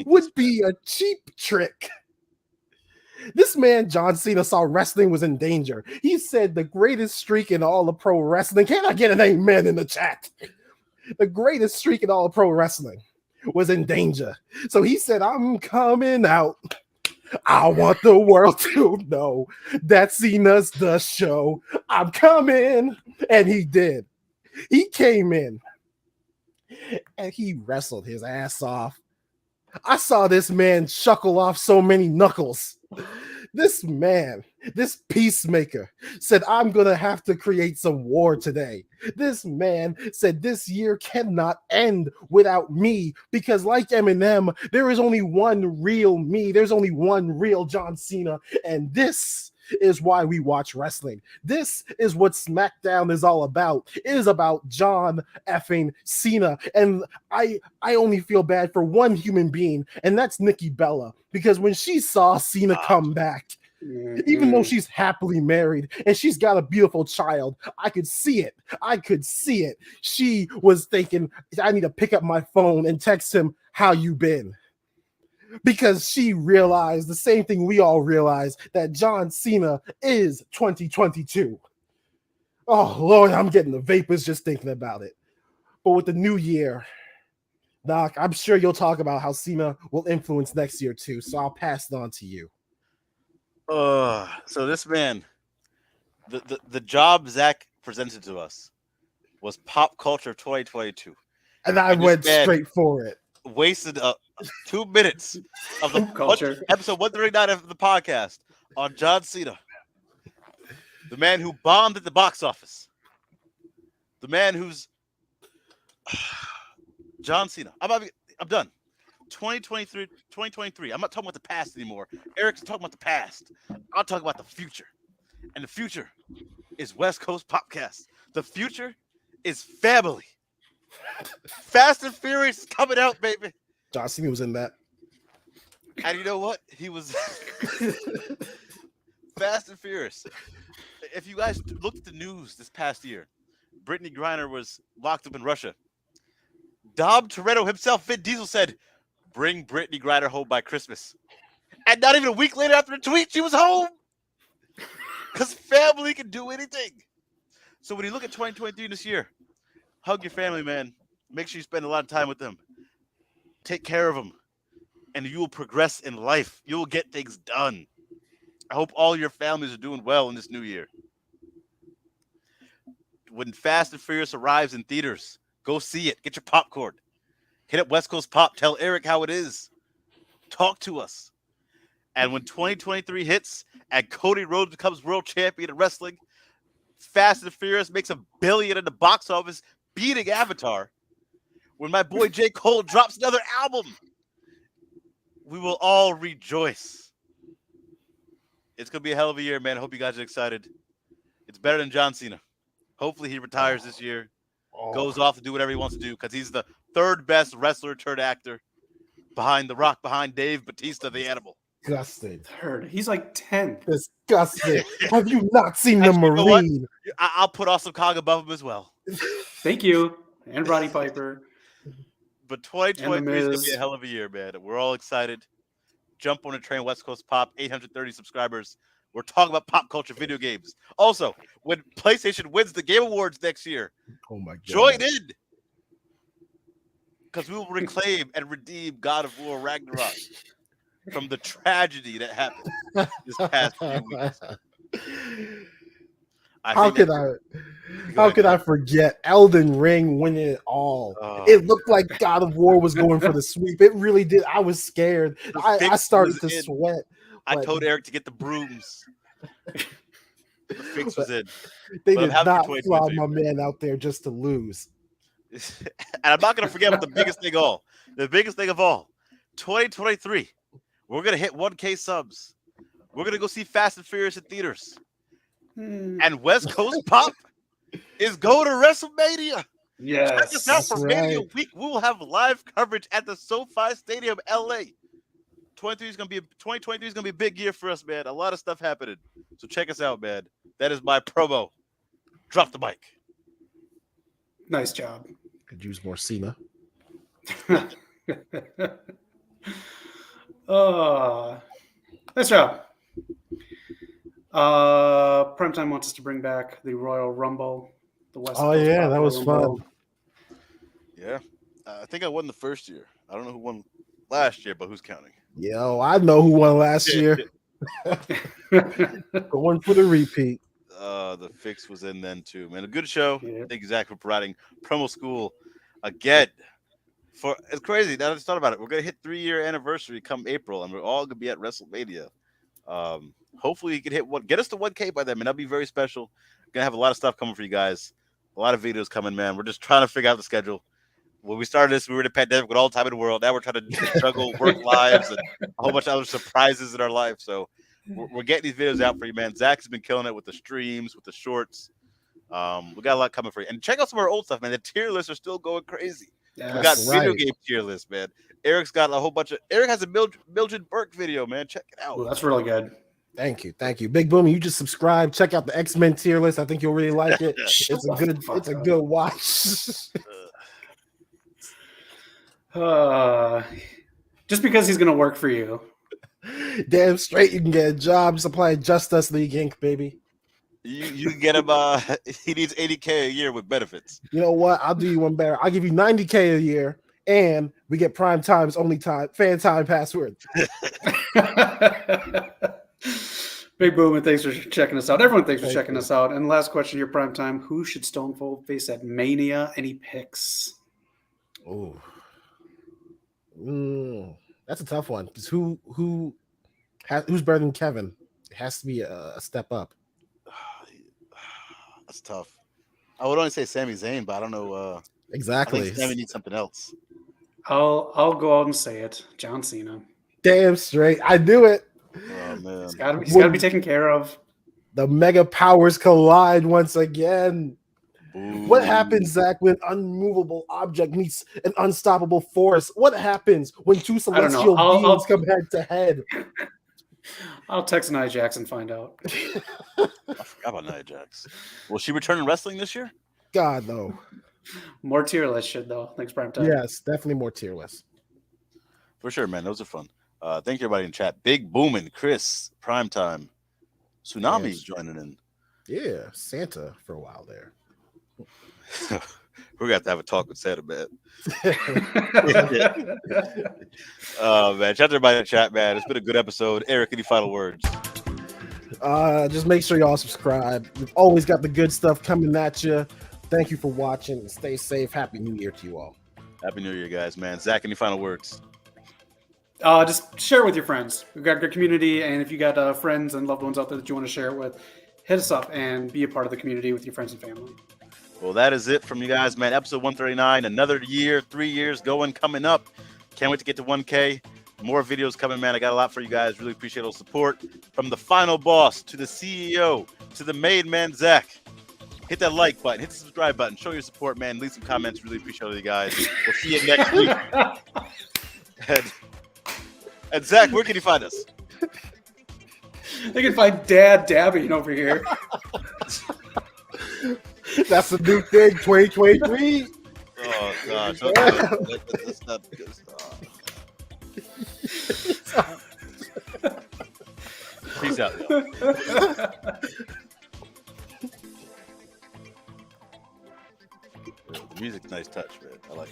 would be a cheap trick. This man, John Cena, saw wrestling was in danger. He said the greatest streak in all of pro wrestling. Can I get an amen in the chat? The greatest streak in all of pro wrestling was in danger. So he said, "I'm coming out. I want the world to know that Cena's the show. I'm coming." And he did. He came in and he wrestled his ass off. I saw this man shuckle off so many knuckles. This man, this peacemaker, said, "I'm going to have to create some war today." This man said, "This year cannot end without me," because like Eminem, there is only one real me. There's only one real John Cena. And this is why we watch wrestling. This is what SmackDown is all about. It is about John effing Cena. And I only feel bad for one human being, and that's Nikki Bella, because when she saw Cena come back, even though she's happily married and she's got a beautiful child, I could see it. She was thinking, "I need to pick up my phone and text him, 'How you been?'" Because she realized the same thing we all realized, that John Cena is 2022. Oh, Lord, I'm getting the vapors just thinking about it. But with the new year, Doc, I'm sure you'll talk about how Cena will influence next year too, so I'll pass it on to you. So this man, the job Zach presented to us was Pop Culture 2022. And I went straight for it. Wasted 2 minutes of the culture episode 139 of the podcast on John Cena, the man who bombed at the box office, the man who's John Cena. I'm done. 2023. I'm not talking about the past anymore. Eric's talking about the past. I'll talk about the future. And the future is West Coast Popcast. The future is family. Fast and Furious is coming out, baby. John Cena was in that. And you know what? He was Fast and Furious. If you guys looked at the news this past year, Brittany Griner was locked up in Russia. Dom Toretto himself, Vin Diesel, said, "Bring Brittany Griner home by Christmas." And not even a week later after the tweet, she was home. Because family can do anything. So when you look at 2023 this year, hug your family, man. Make sure you spend a lot of time with them. Take care of them. And you will progress in life. You will get things done. I hope all your families are doing well in this new year. When Fast and Furious arrives in theaters, go see it. Get your popcorn. Hit up West Coast Pop. Tell Eric how it is. Talk to us. And when 2023 hits and Cody Rhodes becomes world champion in wrestling, Fast and Furious makes $1 billion in the box office, beating Avatar. When my boy J. Cole drops another album, we will all rejoice. It's going to be a hell of a year, man. I hope you guys are excited. It's better than John Cena. Hopefully he retires this year, goes off to do whatever he wants to do, because he's the third best wrestler turned actor behind The Rock, behind Dave Bautista, the Animal. Disgusting. Third. He's like 10th. Disgusting. Have you not seen the Marine? I'll put Awesome Kong above him as well. Thank you. And Roddy Piper. But 2023 is going to be a hell of a year, man. We're all excited. Jump on the train, West Coast Pop, 830 subscribers. We're talking about pop culture video games. Also, when PlayStation wins the Game Awards next year, oh my God, join in. Because we will reclaim and redeem God of War Ragnarok from the tragedy that happened this past few weeks. How could I forget Elden Ring winning it all? It looked like God of War was going for the sweep. It really did. I was scared. I started to sweat. I told Eric to get the brooms. The fix was in. They did not fly my man out there just to lose. And I'm not going to forget about the biggest thing of all. The biggest thing of all. 2023. We're going to hit 1K subs. We're going to go see Fast and Furious in theaters. And West Coast Pop is going to WrestleMania. Yes. Check us out for Mania Week. We will have live coverage at the SoFi Stadium, LA. 2023 is going to be a big year for us, man. A lot of stuff happening. So check us out, man. That is my promo. Drop the mic. Nice job. Could use more Cena. Nice job. Primetime wants us to bring back the Royal Rumble. The West Coast yeah, that was Rumble. fun. Yeah. I think I won the first year. I don't know who won last year, but who's counting? Yo, I know who won last year. The one for the repeat. The fix was in then too, man. A good show. Yeah. Thank you, Zach, for providing promo school again. It's crazy. Now that I just thought about it, we're gonna hit 3-year anniversary come April, and we're all gonna be at WrestleMania. Hopefully, you can get us to 1K by then, man. That'll be very special. Gonna have a lot of stuff coming for you guys. A lot of videos coming, man. We're just trying to figure out the schedule. When we started this, we were in a pandemic with all the time in the world. Now we're trying to juggle work lives and a whole bunch of other surprises in our life. So we're getting these videos out for you, man. Zach has been killing it with the streams, with the shorts. We got a lot coming for you. And check out some of our old stuff, man. The tier lists are still going crazy. Yes. We got video game tier list, man. Eric's got a whole bunch of. Eric has a Mildred Burke video, man. Check it out. Ooh, that's really good. Thank you. Big Boom, you just subscribe. Check out the X-Men tier list. I think you'll really like it. It's a good watch. Just because he's gonna work for you. Damn straight, you can get a job. Just apply Just Us League Inc., baby. You can get him. He needs $80K a year with benefits. You know what? I'll do you one better. I'll give you $90K a year, and we get prime time's only time fan time password. Big Boom, and thanks for checking us out. Everyone, thanks for checking us out. And last question, your prime time: who should Stone Cold face at Mania? Any picks? Oh, that's a tough one. Because who's better than Kevin? It has to be a step up. That's tough. I would only say Sami Zayn, but I don't know. Exactly. I think Sami needs something else. I'll go out and say it. John Cena. Damn straight. I knew it. Oh man, He's got to be taken care of. The mega powers collide once again. Ooh. What happens, Zach, when an unmovable object meets an unstoppable force? What happens when two celestial beings come head to head? I'll text Nia Jax and find out. I forgot about Nia Jax. Will she return in wrestling this year? God, no. More tier list shit, though. Thanks, Prime Time. Yes, definitely more tier list. For sure, man. Those are fun. Thank you, everybody in chat. Big Boomin', Chris, Prime Time. Tsunami's joining in. Yeah, Santa for a while there. We're going to have a talk with Santa, man. Man. Shout out to everybody in chat, man. It's been a good episode. Eric, any final words? Just make sure y'all subscribe. We've always got the good stuff coming at you. Thank you for watching and stay safe. Happy New Year to you all. Happy New Year, guys, man. Zach, any final words? Just share it with your friends. We've got a good community, and if you got friends and loved ones out there that you want to share it with, hit us up and be a part of the community with your friends and family. Well, that is it from you guys, man. Episode 139, another year, 3 years coming up. Can't wait to get to 1K. More videos coming, man. I got a lot for you guys. Really appreciate all the support. From the final boss to the CEO to the made man, Zach. Hit that like button. Hit the subscribe button. Show your support, man. Leave some comments. Really appreciate all you guys. We'll see you next week. And Zach, where can you find us? They can find Dad dabbing over here. That's the new thing, 2023. Oh, gosh. That's not good stuff. Peace out, y'all. The music's nice touch, man. I like it.